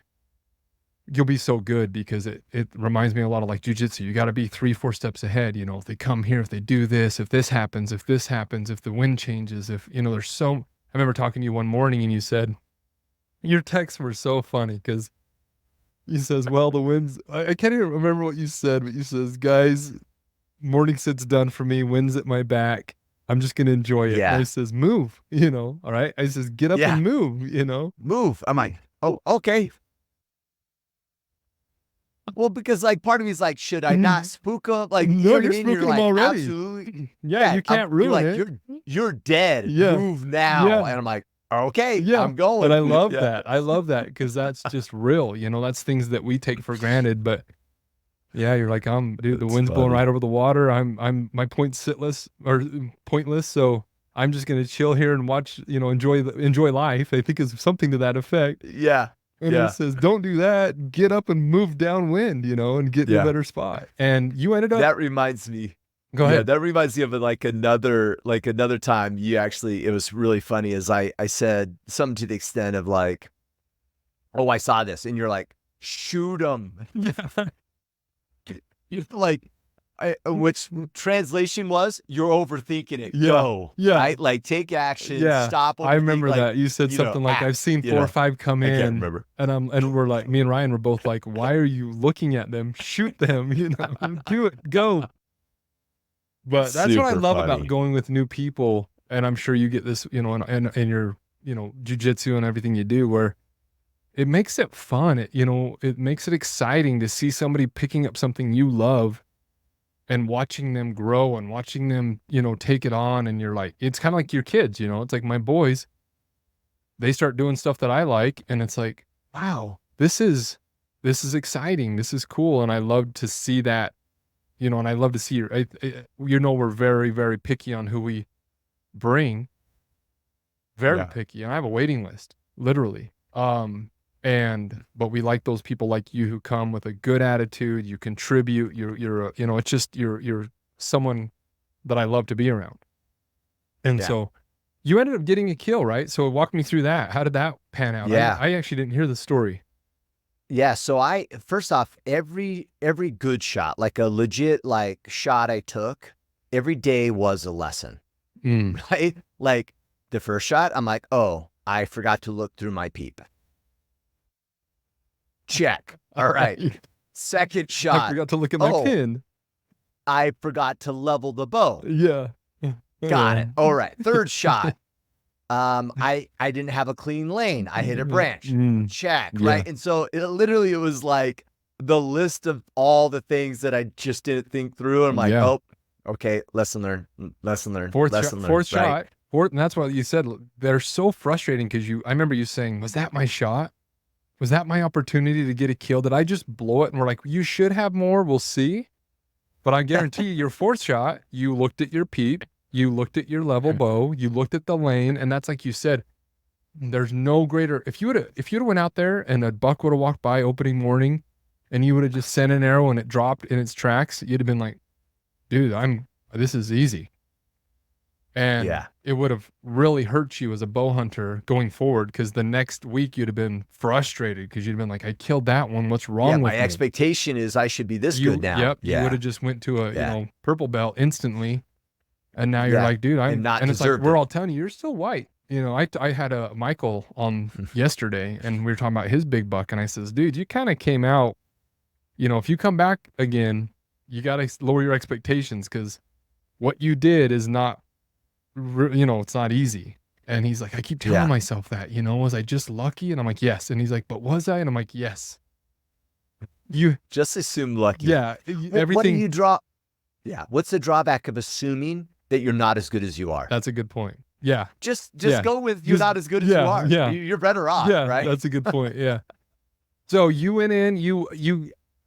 you'll be so good, because it reminds me a lot of like jiu-jitsu. You got to be 3-4 steps ahead. If they come here, if they do this, if this happens, if the wind changes, if, there's so, I remember talking to you one morning and you said, your texts were so funny, because he says, well, the wind's, I can't even remember what you said, but you says, guys, morning sit's done for me. Wind's at my back. I'm just going to enjoy it. Yeah. And I says, move, all right. I says, get up and move, Move. I'm like, oh, okay. Well, because like part of me is like, should I not spook up? Like, no, you're spooking them already. Absolutely. Yeah, you can't ruin it. You're dead. Yeah. Move now. Yeah. And I'm like, okay, I'm going. But I love that. I love that, because that's just real. That's things that we take for granted. But yeah, you're like, dude, the wind's blowing right over the water. My point's pointless. So I'm just gonna chill here and watch. Enjoy life. I think is something to that effect. Yeah. And it says, don't do that. Get up and move downwind, and get in a better spot. And you ended up. That reminds me. Go ahead. Yeah, that reminds me of another time it was really funny as I said something to the extent of like, oh, I saw this. And you're like, shoot them. You're like, which translation was, you're overthinking it. Yeah. Go. Yeah. Right? Like take action. Yeah. Stop. I remember that. You said something like, I've seen 4 or 5 come in. I can't remember. And we're like, me and Ryan were both like, why are you looking at them? Shoot them, do it, go. But that's what I love about going with new people. And I'm sure you get this, in your, jiu-jitsu and everything you do, where it makes it fun. It makes it exciting to see somebody picking up something you love and watching them grow and watching them, take it on. And you're like, it's kind of like your kids, it's like my boys, they start doing stuff that I like. And it's like, wow, this is exciting. This is cool. And I love to see that, and I love to see we're very, very picky on who we bring. Very picky. And I have a waiting list, literally. But we like those people like you who come with a good attitude. You contribute. It's just you're someone that I love to be around. And so you ended up getting a kill, right? So walk me through that. How did that pan out? Yeah. I actually didn't hear the story. Yeah. So first off, every good shot, like a legit shot I took, every day was a lesson, right? Like the first shot, I'm like, oh, I forgot to look through my peep. Check. All right. Second shot. I forgot to look at my pin. I forgot to level the bow. Yeah. Got it. All right. Third shot. I didn't have a clean lane. I hit a branch. Check. Right. And so it was like the list of all the things that I just didn't think through. I'm like, oh, okay. Lesson learned. Fourth right? shot. And that's what you said. They're so frustrating because I remember you saying, was that my shot? Was that my opportunity to get a kill? Did I just blow it? And we're like, you should have more. We'll see. But I guarantee you, your fourth shot, you looked at your peep, you looked at your level bow, you looked at the lane, and that's like you said, there's no greater. If you'd have went out there and a buck would have walked by opening morning, and you would have just sent an arrow and it dropped in its tracks, you'd have been like, dude, this is easy. And it would have really hurt you as a bow hunter going forward, because the next week you'd have been frustrated because you'd have been like, I killed that one. What's wrong with me? My expectation is I should be this good now. Yep. You would have just went to a purple belt instantly. And now you're like, dude, and it's like, we're all telling you, you're still white. I had a Michael on yesterday and we were talking about his big buck. And I says, dude, you kind of came out, if you come back again, you got to lower your expectations, because what you did is not, it's not easy. And he's like, I keep telling myself that, was I just lucky? And I'm like, yes. And he's like, but was I? And I'm like, yes. You just assume lucky. Yeah. Everything. What do you draw? Yeah. What's the drawback of assuming that you're not as good as you are? That's a good point. Yeah. Just go with you're not as good as you are. Yeah. You're better off. Yeah. Right. That's a good point. Yeah. So you went in,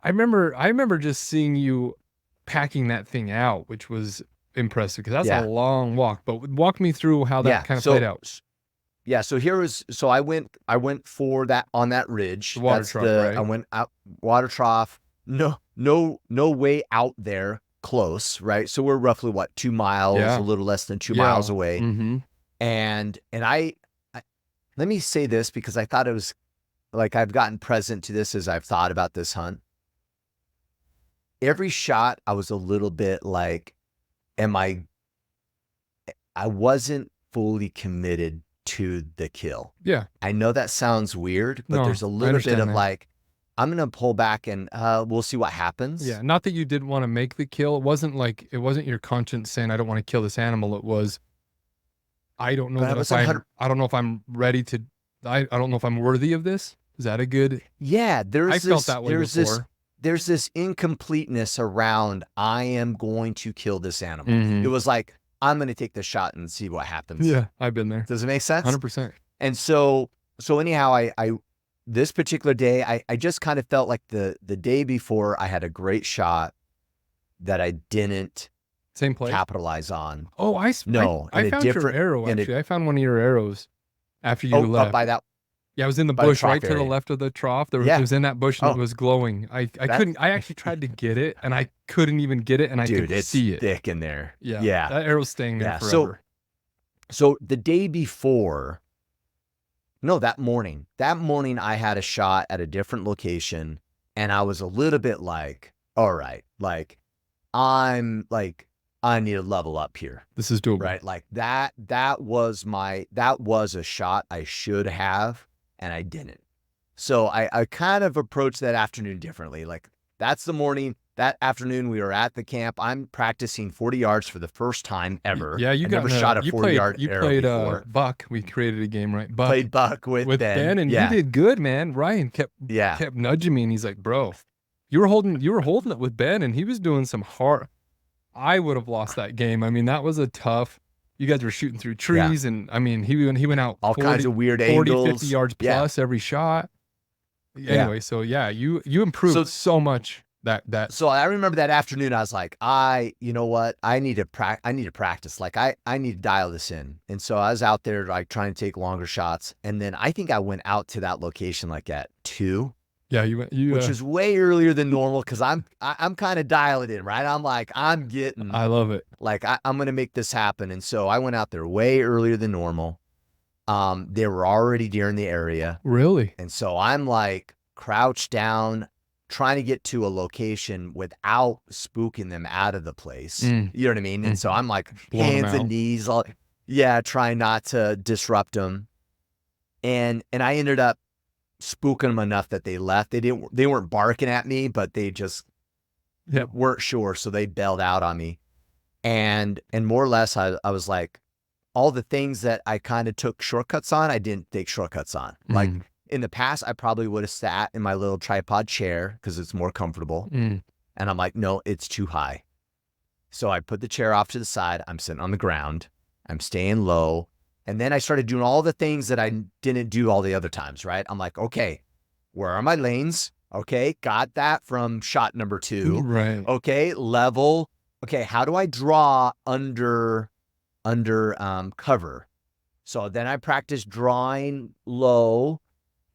I remember just seeing you packing that thing out, which was impressive, because that's a long walk. But walk me through how that kind of played out. Yeah. So I went for that on that ridge. The water trough, right? I went out water trough. No way out there close, right? So we're roughly 2 miles, a little less than 2 miles away. Mm-hmm. And I let me say this, because I thought it was like, I've gotten present to this as I've thought about this hunt. Every shot I was a little bit like, I wasn't fully committed to the kill. Yeah. I know that sounds weird, but there's a little bit of like, I'm going to pull back and we'll see what happens. Yeah. Not that you didn't want to make the kill. It wasn't your conscience saying, I don't want to kill this animal. It was, I don't know I don't know if I'm ready to, I don't know if I'm worthy of this. Is that a good? Yeah. I felt that way before. There's this incompleteness around, I am going to kill this animal. Mm-hmm. It was like, I'm going to take the shot and see what happens. Yeah, I've been there. Does it make sense? 100%. And so anyhow, I this particular day, I just kind of felt like the day before I had a great shot that I didn't same place capitalize on. Oh, I found your arrow, actually. I found one of your arrows after you left. Up by that. Yeah, I was in the by the bush right trough to the area. left of the trough. It Yeah. was in that bush and it Oh, was glowing. I that couldn't, I actually tried to get it and I couldn't even get it and I dude, could it's see it. thick in there. Yeah. Yeah. That arrow's staying there Yeah. forever. So the day before, no, that morning I had a shot at a different location and I was a little bit like, all right, like I need to level up here. This is doable. Right. Like that was a shot I should have, and I didn't. So I kind of approached that afternoon differently. Like that's the morning. That afternoon we were at the camp. I'm practicing 40 yards for the first time ever. Yeah, you I got never shot a 40-yard you arrow played before. Buck. We created a game, right? Buck. Played Buck with Ben. And yeah. you did good, man. Ryan kept nudging me and he's like, bro, you were holding it with Ben and he was doing some hard. I would have lost that game. I mean, that was a tough. You guys were shooting through trees, and I mean, he went out all 40, kinds of weird 40, angles, 50 yards plus every shot. Anyway, so yeah, you improved so much that. So I remember that afternoon, I was like, you know what? I need to practice. Like I need to dial this in. And so I was out there like trying to take longer shots. And then I think I went out to that location like at 2. Yeah, which is way earlier than normal because I'm kind of dialing in, right? I'm like, I'm getting. I love it. Like I'm gonna make this happen, and so I went out there way earlier than normal. There were already deer in the area. Really? And so I'm like crouched down, trying to get to a location without spooking them out of the place. You know what I mean? And so I'm like hands and knees, trying not to disrupt them. And I ended up spooking them enough that they left. They weren't barking at me, but they just weren't sure. So they bailed out on me. And more or less, I was like, all the things that I kind of took shortcuts on, I didn't take shortcuts on. Like in the past, I probably would have sat in my little tripod chair because it's more comfortable. And I'm like, no, it's too high. So I put the chair off to the side. I'm sitting on the ground. I'm staying low. And then I started doing all the things that I didn't do all the other times, right? I'm like, okay, where are my lanes? Okay, got that from shot number 2. Right. Okay, level. Okay, how do I draw under cover? So then I practiced drawing low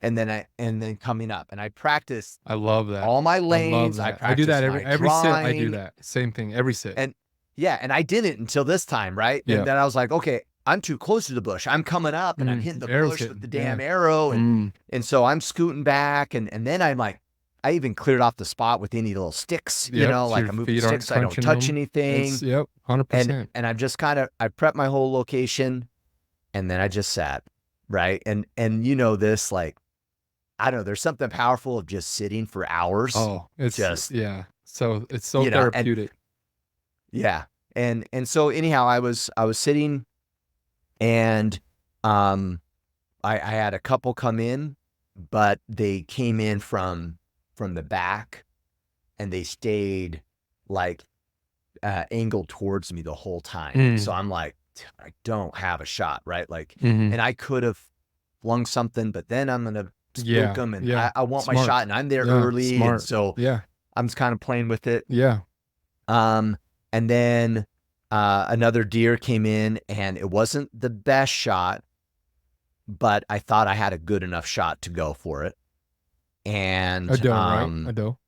and then coming up. And I practiced. I love that. All my lanes. I do that every sit. I do that. Same thing, every sit. And I didn't until this time, right? Yeah. And then I was like, okay, I'm too close to the bush. I'm coming up and I'm hitting the bush with the damn arrow. And so I'm scooting back. And then I'm like, I even cleared off the spot with any little sticks, you know, like I move the sticks. I don't touch anything. 100%. And I've just I prepped my whole location and then I just sat, right? And you know this, like, I don't know, there's something powerful of just sitting for hours. Oh, it's just, So it's so therapeutic. And so anyhow, I was sitting and I had a couple come in, but they came in from the back and they stayed like angled towards me the whole time. So I'm like, I don't have a shot, right? Like, and I could have flung something, but then I'm going to spook them and I want my shot and I'm there early. And so I'm just kind of playing with it. And then another deer came in and it wasn't the best shot, but I thought I had a good enough shot to go for it. And a doe, right? A doe.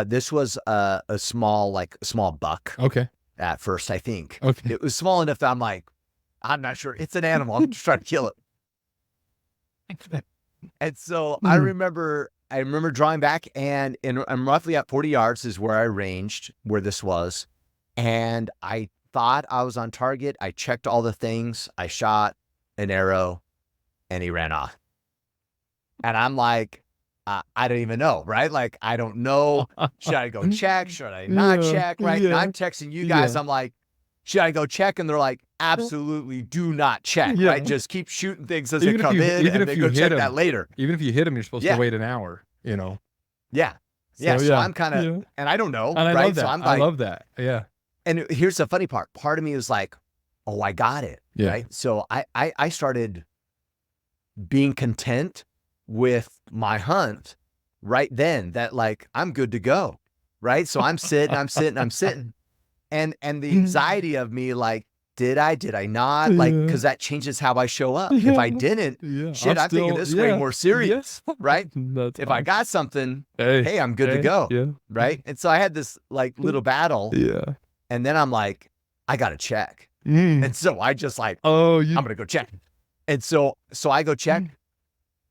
This was a small buck. Okay. At first, I think. Okay. It was small enough that I'm like, I'm not sure. It's an animal. I'm just trying to kill it. And so I remember drawing back and I'm roughly at 40 yards is where I ranged, where this was. And I thought I was on target. I checked all the things. I shot an arrow and he ran off. And I'm like, I don't even know, right? Like, I don't know. Should I go check? Should I not check? Right. And I'm texting you guys. I'm like, should I go check? And they're like, absolutely do not check. Right. Just keep shooting things as they come in and then go check that later. Even if you hit them, you're supposed to wait an hour, you know? Yeah. So I'm kind of, and I don't know. And I right? love that. So I'm like, I love that. Yeah. And here's the funny part. Part of me was like, oh, I got it. Yeah. Right. So I started being content with my hunt right then, that like, I'm good to go. Right. So I'm sitting. And the anxiety of me, like, did I not? Like, because that changes how I show up. If I didn't, shit, I'm thinking this way more serious, right? That's If awesome. I got something, hey, I'm good to go, right? And so I had this like little battle, and then I'm like, I got to check. And so I just like, I'm going to go check. And so I go check.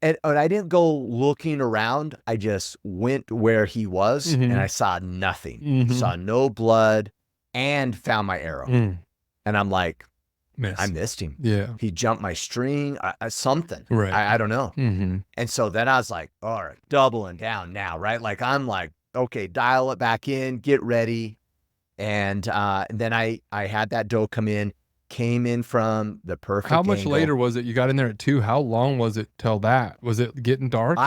And I didn't go looking around. I just went where he was, and I saw nothing. Saw no blood, and found my arrow. And I'm like, I missed him. Yeah. He jumped my string, something. Right. I don't know. And so then I was like, all right, doubling down now, right? Like, I'm like, okay, dial it back in, get ready. And then I had that doe came in from the perfect How much angle. later was it? You got in there at 2. How long was it till that? Was it getting dark?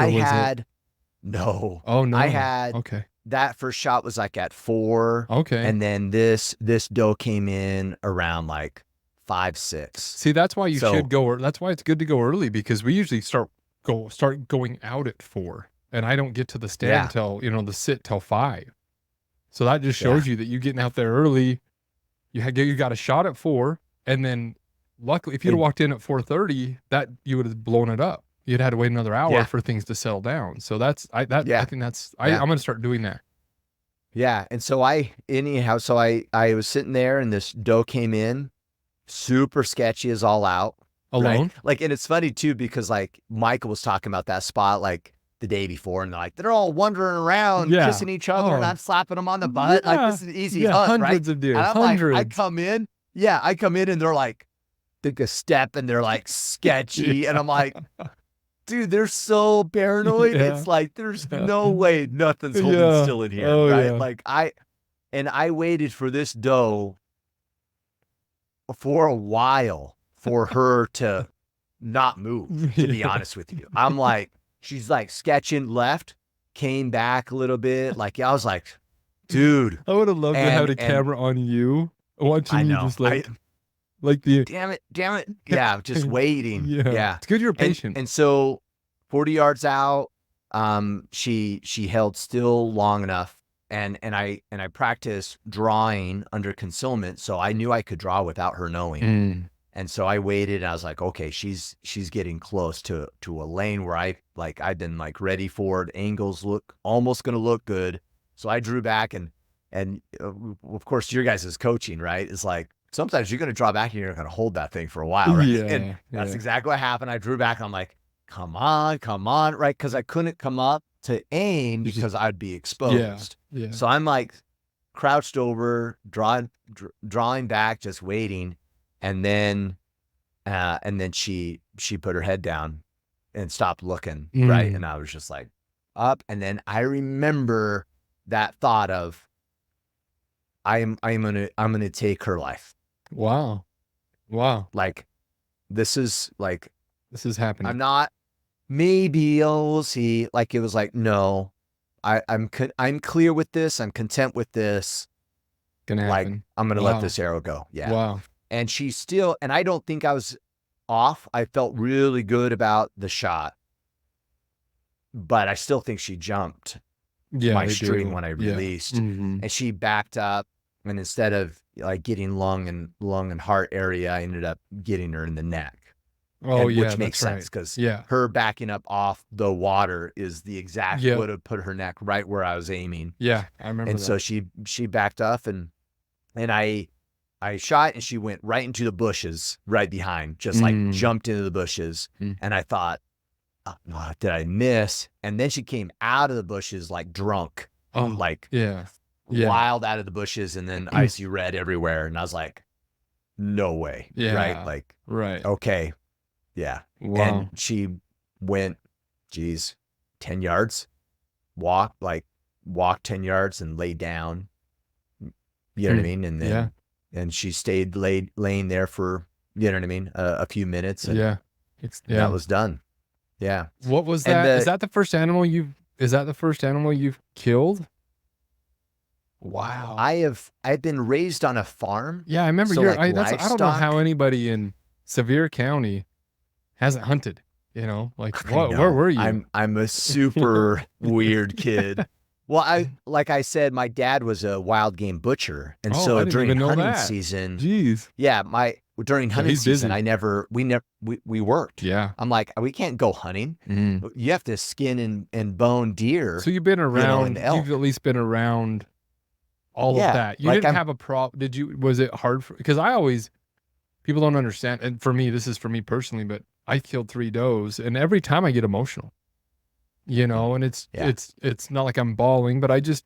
No. Oh, no. I had, that first shot was like at 4. Okay. And then this doe came in around like 5, 6. See, that's why you should go. That's why it's good to go early, because we usually start going out at 4, and I don't get to the stand till, the sit till 5. So that just shows you that you getting out there early. You got a shot at 4, and then luckily, if you'd have walked in at 4:30, that you would have blown it up. You'd had to wait another hour for things to settle down. So I think that's I'm going to start doing that. Yeah. And so I was sitting there, and this doe came in, super sketchy as all out. Alone? Right? Like, and it's funny too, because like Michael was talking about that spot like the day before, and they're all wandering around kissing each other, and I'm slapping them on the butt. Like, this is an easy hunt, hundreds of deer. And I'm hundreds. like, I come in and they're like, take a step, and they're like sketchy. And I'm like, dude, they're so paranoid. It's like, there's no way nothing's holding still in here. Right. Like I waited for this doe for a while for her to not move, to be honest with you. I'm like, she's like sketching left, came back a little bit. Like, I was like, dude. I would have loved to have a camera on you, watching you just like the. Damn it. Yeah, just waiting. Yeah. It's good you're patient. And so 40 yards out, she held still long enough. And I practiced drawing under concealment, so I knew I could draw without her knowing. And so I waited, and I was like, okay, she's getting close to a lane where I've been like ready for it. Angles look almost going to look good. So I drew back, and of course your guys' coaching, right? Is like, sometimes you're going to draw back and you're going to hold that thing for a while, right? And that's exactly what happened. I drew back, and I'm like, come on, right? Because I couldn't come up to aim because I'd be exposed. So I'm like crouched over, drawing back, just waiting. And then she put her head down and stopped looking, right? And I was just like up. And then I remember that thought of, I'm gonna take her life. Wow. Like, this is happening. I'm not. Maybe we'll see. Like, it was like, no, I'm clear with this. I'm content with this. Gonna happen. Like, I'm gonna let this arrow go. Yeah. Wow. And she still, and I don't think I was off. I felt really good about the shot, but I still think she jumped my string when I released, and she backed up. And instead of like getting lung and heart area, I ended up getting her in the neck. Which makes sense, because her backing up off the water is the exact would have put her neck right where I was aiming. Yeah, I remember. And so she backed up, and I shot, and she went right into the bushes right behind, just like jumped into the bushes. And I thought, oh, did I miss? And then she came out of the bushes like drunk, wild out of the bushes, and then icy red everywhere. And I was like, no way. Right. Like, okay. Yeah. Wow. And she went, 10 yards, walked 10 yards and laid down. You know what I mean? And then, and she stayed laying there for, you know what I mean? A few minutes. And that was done. Yeah. What was that? Is that the first animal you've killed? Wow. I've been raised on a farm. Yeah, I remember. So I don't know how anybody in Sevier County hasn't hunted. Like, where were you? I'm a super weird kid. Well, like I said, my dad was a wild game butcher, and Oh, I so didn't during even know hunting that. season, Jeez. yeah, during So hunting he's season, busy. we worked. Yeah. I'm like, we can't go hunting. Mhm. You have to skin and bone deer, So you've been and around, you've at elk. least been around all of Yeah, that. You like didn't have a problem. Was it hard because people don't understand. And for me, this is for me personally, but I killed 3 does and every time I get emotional, and yeah, it's not like I'm bawling, but I just,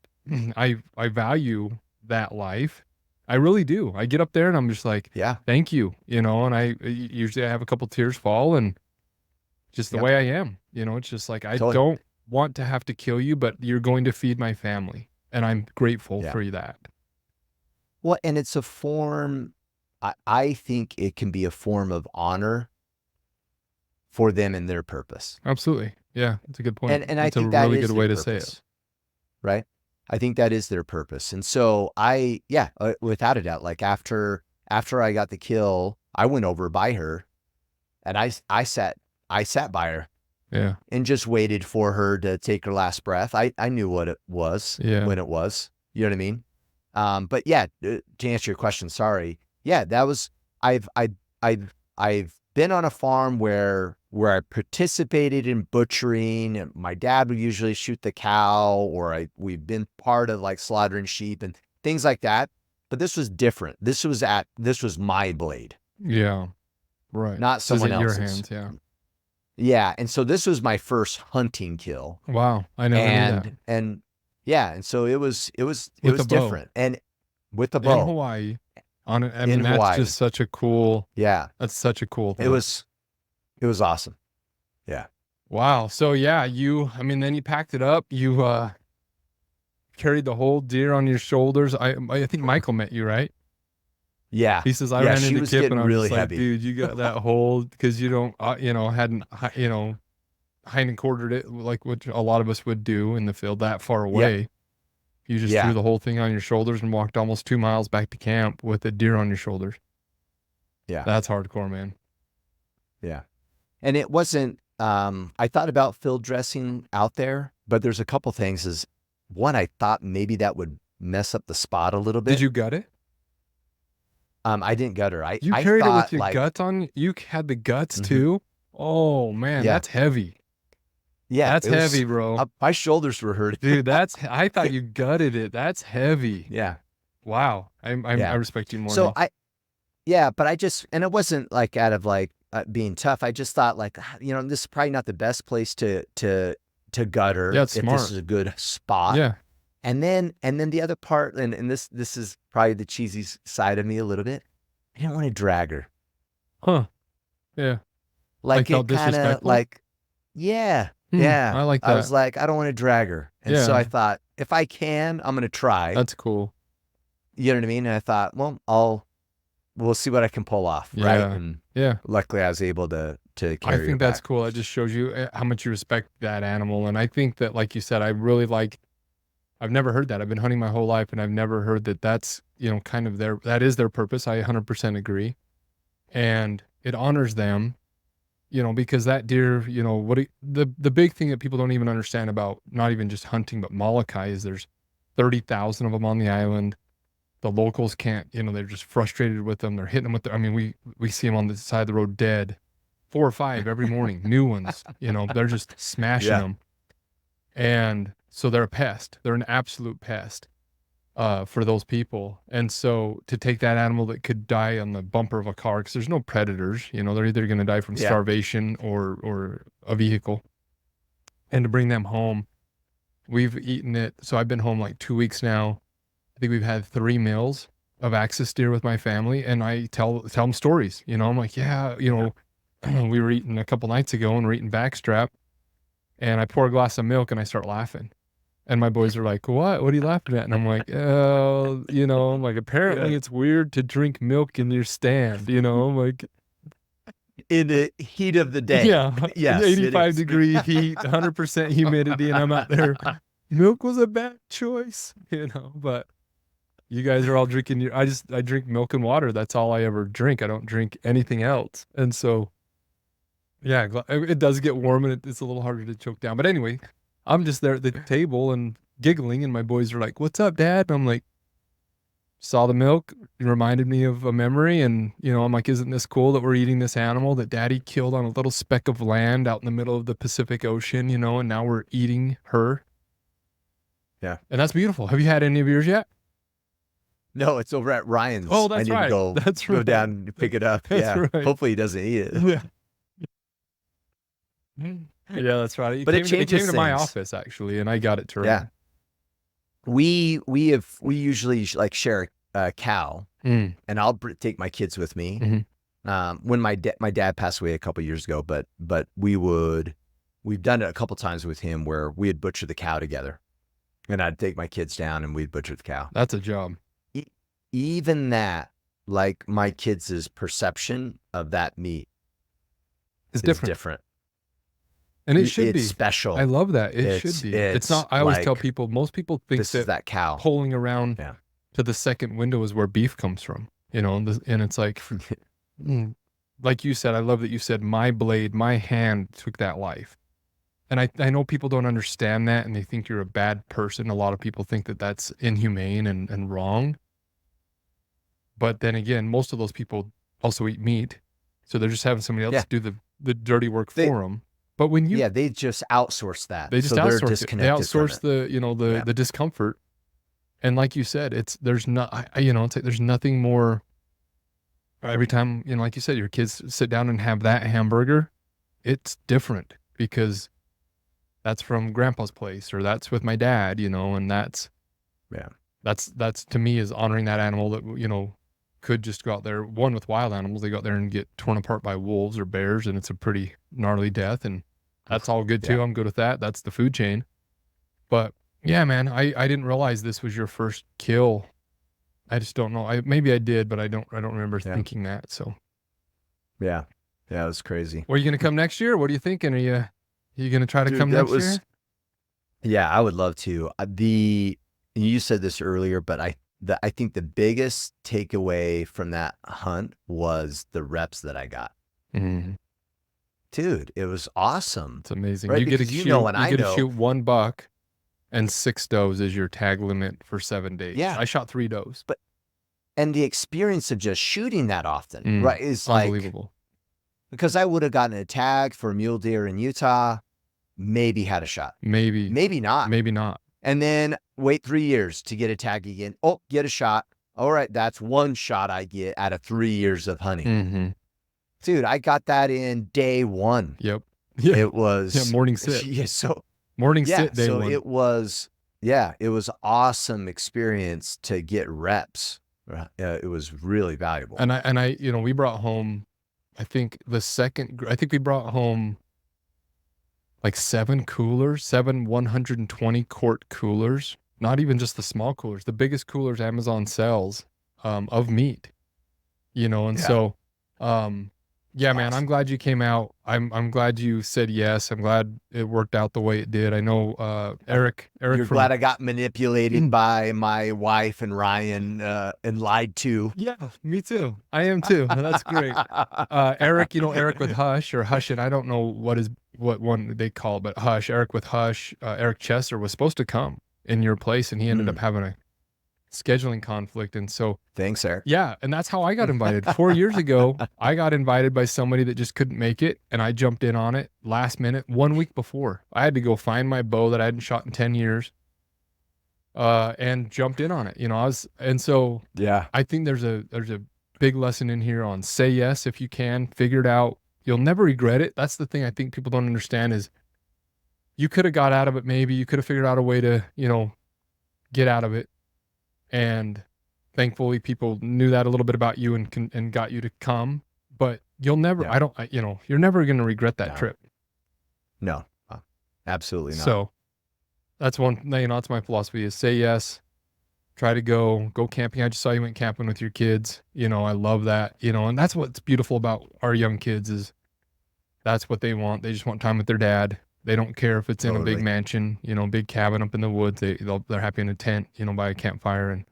I value that life. I really do. I get up there and I'm just like, yeah, thank you, and usually I have a couple tears fall and just the yep, way I am, it's just like, I totally. don't want to have to kill you, but you're going to feed my family. And I'm grateful Yeah. for that. Well, and it's a form. I think it can be a form of honor for them and their purpose, Absolutely. Yeah. That's a good point. and I It's a think that really good is their way to say it. purpose, right? I think that is their purpose, and so without a doubt, like after I got the kill, I went over by her, and I sat by her Yeah. and just waited for her to take her last breath. I knew what it was Yeah. when it was. You know what I mean? But yeah, to answer your question, sorry. Yeah, that was I've I I've been on a farm where I participated in butchering. And my dad would usually shoot the cow, or we've been part of like slaughtering sheep and things like that. But this was different. This was my blade, Yeah. Right. not This is someone in your else's. hands. Yeah. Yeah, and so this was my first hunting kill. Wow. I never knew that. And yeah, and so it was With a bow different, and with the in bow Hawaii on it. I in mean, that's Hawaii. just such a cool, Yeah, that's such a cool it thing. was awesome. Yeah. Wow. So yeah, then you packed it up. You carried the whole deer on your shoulders. I think Michael met you, right? Yeah. He says, I Yeah, ran she into was Kipp getting and I was really just like, heavy. dude, you got that hold because you don't, hadn't, hind and quartered it like what a lot of us would do in the field that far Yep. away. You just threw Yeah. the whole thing on your shoulders and walked almost 2 miles back to camp with a deer on your shoulders. Yeah. That's hardcore, man. Yeah. And it wasn't, I thought about field dressing out there, but there's a couple things. Is one, I thought maybe that would mess up the spot a little bit. Did you gut it? I didn't gut her. You I carried it with thought your like, guts on. You had the guts Mhm. too. Oh man, Yeah. that's heavy. yeah, That's it was- heavy, bro. my shoulders were hurting. Dude, I thought you gutted it. That's heavy. Yeah. Wow. I Yeah. respect you more So now. but I just, and it wasn't like out of like being tough. I just thought like, this is probably not the best place to gut her. Yeah, it's if smart. this is a good spot. Yeah. And then the other part, and this is probably the cheesy side of me a little bit. I didn't want to drag her. Huh. Yeah. Like felt it kind of disrespectful? like, yeah, Hmm, yeah. I like I was that. like, I don't want to drag her. And so Yeah. I thought, if I can, I'm going to try. That's cool. You know what I mean? And I thought, well, we'll see what I can pull off. Yeah. Right. And Yeah. luckily I was able to carry I her think that's back. cool. It just shows you how much you respect that animal. And I think that, like you said, I've never heard that. I've been hunting my whole life and I've never heard that that's, kind of that is their purpose. I 100% agree. And it honors them, because that deer, the big thing that people don't even understand about not even just hunting, but Molokai is there's 30,000 of them on the island. The locals can't, they're just frustrated with them. They're hitting them with we see them on the side of the road dead, 4 or 5 every morning, new ones, they're just smashing Yeah. them. And so they're a pest. They're an absolute pest for those people. And so to take that animal that could die on the bumper of a car, because there's no predators, they're either going to die from Yeah. starvation or a vehicle, and to bring them home, we've eaten it. So I've been home like 2 weeks now. I think we've had 3 meals of axis deer with my family, and I tell them stories. I'm like, yeah, we were eating a couple nights ago and we're eating backstrap, and I pour a glass of milk and I start laughing. And my boys are like, what are you laughing at? And I'm like, oh, I'm like, apparently it's weird to drink milk in your stand, I'm like, In the heat of the day. yeah, Yes, it 85 is. degree heat, 100% humidity, and I'm out there. Milk was a bad choice, but you guys are all drinking I drink milk and water. That's all I ever drink. I don't drink anything else. And so, yeah, it does get warm and it's a little harder to choke down. But anyway, I'm just there at the table and giggling, and my boys are like, "What's up, Dad?" And I'm like, saw the milk, it reminded me of a memory, and I'm like, "Isn't this cool that we're eating this animal that Daddy killed on a little speck of land out in the middle of the Pacific Ocean, and now we're eating her." Yeah. And that's beautiful. Have you had any of yours yet? No, it's over at Ryan's. Oh, I that's need right. to go That's go right. down and pick it up. That's Yeah. right. Hopefully he doesn't eat it. Yeah. Yeah, that's right. But it It came changes to my things. office actually, and I got it to Yeah. her. We usually like share a cow, Mm. and I'll take my kids with me. Mhm. When my dad passed away a couple years ago, but we've done it a couple times with him where we'd butcher the cow together, and I'd take my kids down and we'd butcher the cow. That's a job. Even that, like my kids' perception of that meat It's is different. different. And it should It's be. special. I love that. It should be. It's not. I always tell like, people, most people think this is that cow. pulling around Yeah. to the second window is where beef comes from, and it's like, like you said, I love that you said, my blade, my hand took that life. And I know people don't understand that, and they think you're a bad person. A lot of people think that that's inhumane and wrong. But then again, most of those people also eat meat. So they're just having somebody else Yeah. do the dirty work for them. But when you, Yeah, they just outsource that. they just so they're outsource it. They disconnected from outsource it. the discomfort. And like you said, there's not, it's like there's nothing more. Every time, like you said, your kids sit down and have that hamburger, it's different because that's from grandpa's place, or that's with my dad, and that's to me is honoring that animal that, could just go out there. One, with wild animals, they go out there and get torn apart by wolves or bears, and it's a pretty gnarly death, and that's all good too. Yeah. I'm good with that. That's the food chain. But yeah, man, I didn't realize this was your first kill. I just don't know. Maybe I did, but I don't remember thinking that. So Yeah, it was crazy. are you gonna come next year? What are you thinking? Are you gonna try to come next year? Yeah, I would love to. You said this earlier, but I think the biggest takeaway from that hunt was the reps that I got. Mhm. Dude, it was awesome. It's amazing. Right? You get to Because you shoot. know, and You I get to know. shoot 1 buck, and 6 does is your tag limit for 7 days. Yeah. I shot 3 does. And the experience of just shooting that often, right, is like, Unbelievable. because I would have gotten a tag for a mule deer in Utah, maybe had a shot. Maybe not. Maybe not. And then wait 3 years to get a tag again. Oh, get a shot. All right, that's 1 shot I get out of 3 years of hunting. Mm-hmm. Dude, I got that in day 1. Yep. Yeah. It was morning sit. Yeah, so Morning yeah, sit day so 1. it was awesome experience to get reps. It was really valuable. And I we brought home, I think we brought home like 7 120 quart coolers. Not even just the small coolers, the biggest coolers Amazon sells of meat. And so yeah, man, I'm glad you came out. I'm glad you said yes. I'm glad it worked out the way it did. I know Eric You're glad I got manipulated by my wife and Ryan and lied to. Yeah, me too. I am too. That's great. Eric, Eric with Hush, or Hush, and I don't know what one they call it, but Hush, Eric with Hush, Eric Chester was supposed to come in your place, and he ended up having a scheduling conflict. And so thanks, Eric. Yeah, and that's how I got invited. 4 years ago, I got invited by somebody that just couldn't make it, and I jumped in on it last minute, 1 week before. I had to go find my bow that I hadn't shot in 10 years, and jumped in on it. I think there's a big lesson in here on say yes if you can, figure it out. You'll never regret it. That's the thing I think people don't understand is you could have got out of it. Maybe you could have figured out a way to, get out of it. And thankfully people knew that a little bit about you and got you to come, but you'll never, you're never going to regret that trip. No, absolutely not. So that's that's my philosophy is say yes, try to go camping. I just saw you went camping with your kids. I love that, and that's what's beautiful about our young kids is that's what they want. They just want time with their dad. They don't care if it's in a big mansion, big cabin up in the woods. They're happy in a tent, by a campfire, and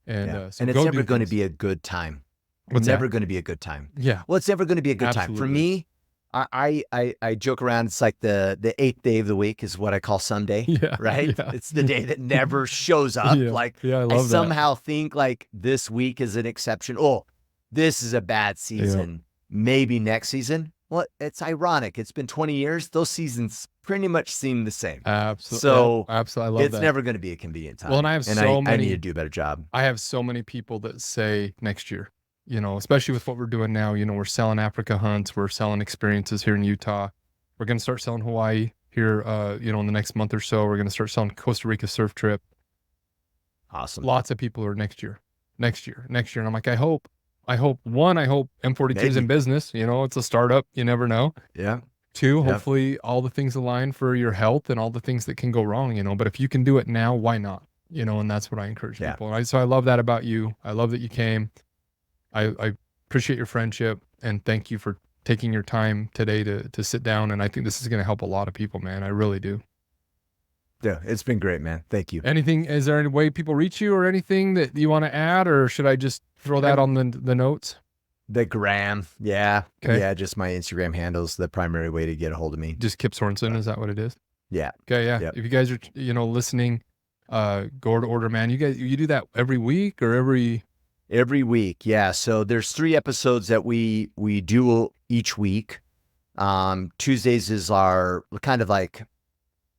it's never going to be a good time. It's never going to be a good time. Yeah. Well, it's never going to be a good time for me. I joke around. It's like the eighth day of the week is what I call Sunday. Yeah. Right. Yeah. It's the day that never shows up. Yeah. Like Yeah, I I love that. somehow think like this week is an exception. Oh, this is a bad season. Maybe next season. Well, it's ironic. It's been 20 years. Those seasons pretty much seem the same. Absolutely. So absolutely. I love it's that. never going to be a convenient time. Well, and I have I need to do a better job. I have so many people that say next year, you know, especially with what we're doing now. You know, we're selling Africa hunts, we're selling experiences here in Utah. We're going to start selling Hawaii here, you know, in the next month or so. We're going to start selling Costa Rica surf trip. Awesome. Lots of people are next year. And I'm like, I hope M42 is in business. You know, it's a startup. You never know. Yeah. Two, hopefully all the things align for your health and all the things that can go wrong, you know, but if you can do it now, why not? You know, and that's what I encourage people. And so I love that about you. I love that you came. I appreciate your friendship and thank you for taking your time today to sit down. And I think this is going to help a lot of people, man. I really do. Yeah, it's been great, man. Thank you. Is there any way people reach you or anything that you want to add, or should I just throw that on the notes? The gram. Yeah. Okay. Yeah. Just my Instagram handle's the primary way to get a hold of me. Just Kipp Sorensen. Is that what it is? Yeah. Okay. Yeah. If you guys are, you know, listening, go to order, man. You do that every week or every week. Yeah. So there's 3 episodes that we do each week. Tuesdays is our kind of like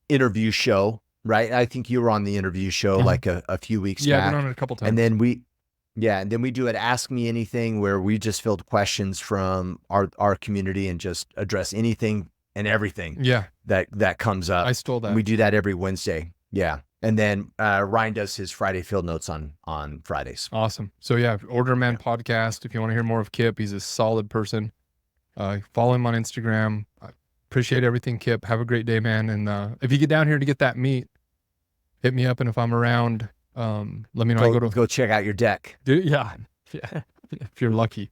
interview show, right? I think you were on the interview show like a few weeks back. Yeah, I've been on it a couple times. And then we do an Ask Me Anything where we just field questions from our community and just address anything and everything that comes up. I stole that. We do that every Wednesday. Yeah. And then Ryan does his Friday field notes on Fridays. Awesome. So yeah, Order Man podcast. If you want to hear more of Kipp, he's a solid person. Follow him on Instagram. I appreciate everything, Kipp. Have a great day, man. And if you get down here to get that meat, hit me up. And if I'm around, let me know. Go check out your deck. Yeah. If you're lucky,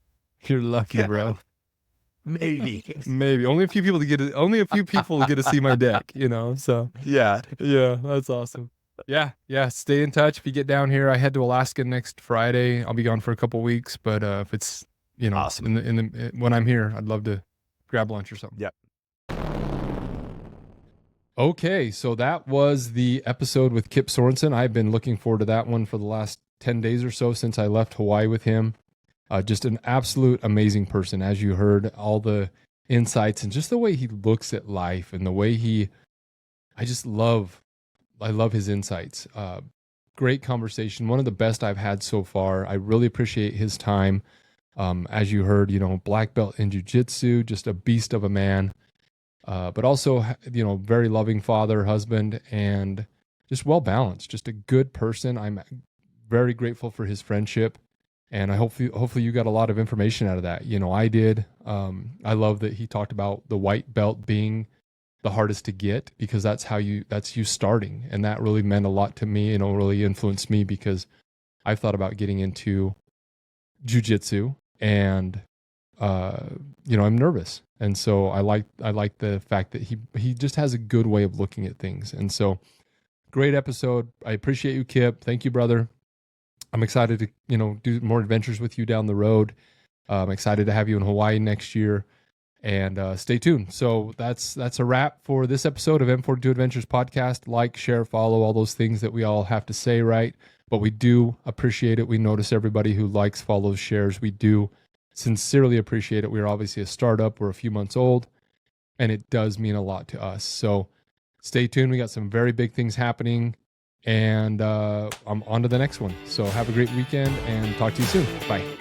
bro. Maybe only a few people get to see my deck, you know. So yeah, that's awesome. Yeah. Stay in touch. If you get down here, I head to Alaska next Friday. I'll be gone for a couple weeks, but if it's, you know, awesome. When I'm here, I'd love to grab lunch or something. Yep. Okay, so that was the episode with Kipp Sorensen. I've been looking forward to that one for the last 10 days or so since I left Hawaii with him. Just an absolute amazing person. As you heard, all the insights and just the way he looks at life and the way I love his insights. Great conversation. One of the best I've had so far. I really appreciate his time. As you heard, you know, black belt in jiu-jitsu, just a beast of a man. But also, you know, very loving father, husband, and just well-balanced, just a good person. I'm very grateful for his friendship. And I hopefully you got a lot of information out of that. You know, I did. I love that he talked about the white belt being the hardest to get because that's you starting. And that really meant a lot to me, and it really influenced me because I've thought about getting into jiu-jitsu and, you know, I'm nervous. And so I like the fact that he just has a good way of looking at things. And so great episode. I appreciate you, Kipp. Thank you, brother. I'm excited to, you know, do more adventures with you down the road. I'm excited to have you in Hawaii next year, and stay tuned. So that's a wrap for this episode of M42 Adventures podcast. Like, share, follow, all those things that we all have to say, right? But we do appreciate it. We notice everybody who likes, follows, shares. We do sincerely appreciate it. We're obviously a startup. We're a few months old, and it does mean a lot to us. So stay tuned. We got some very big things happening. And I'm on to the next one. So have a great weekend and talk to you soon. Bye.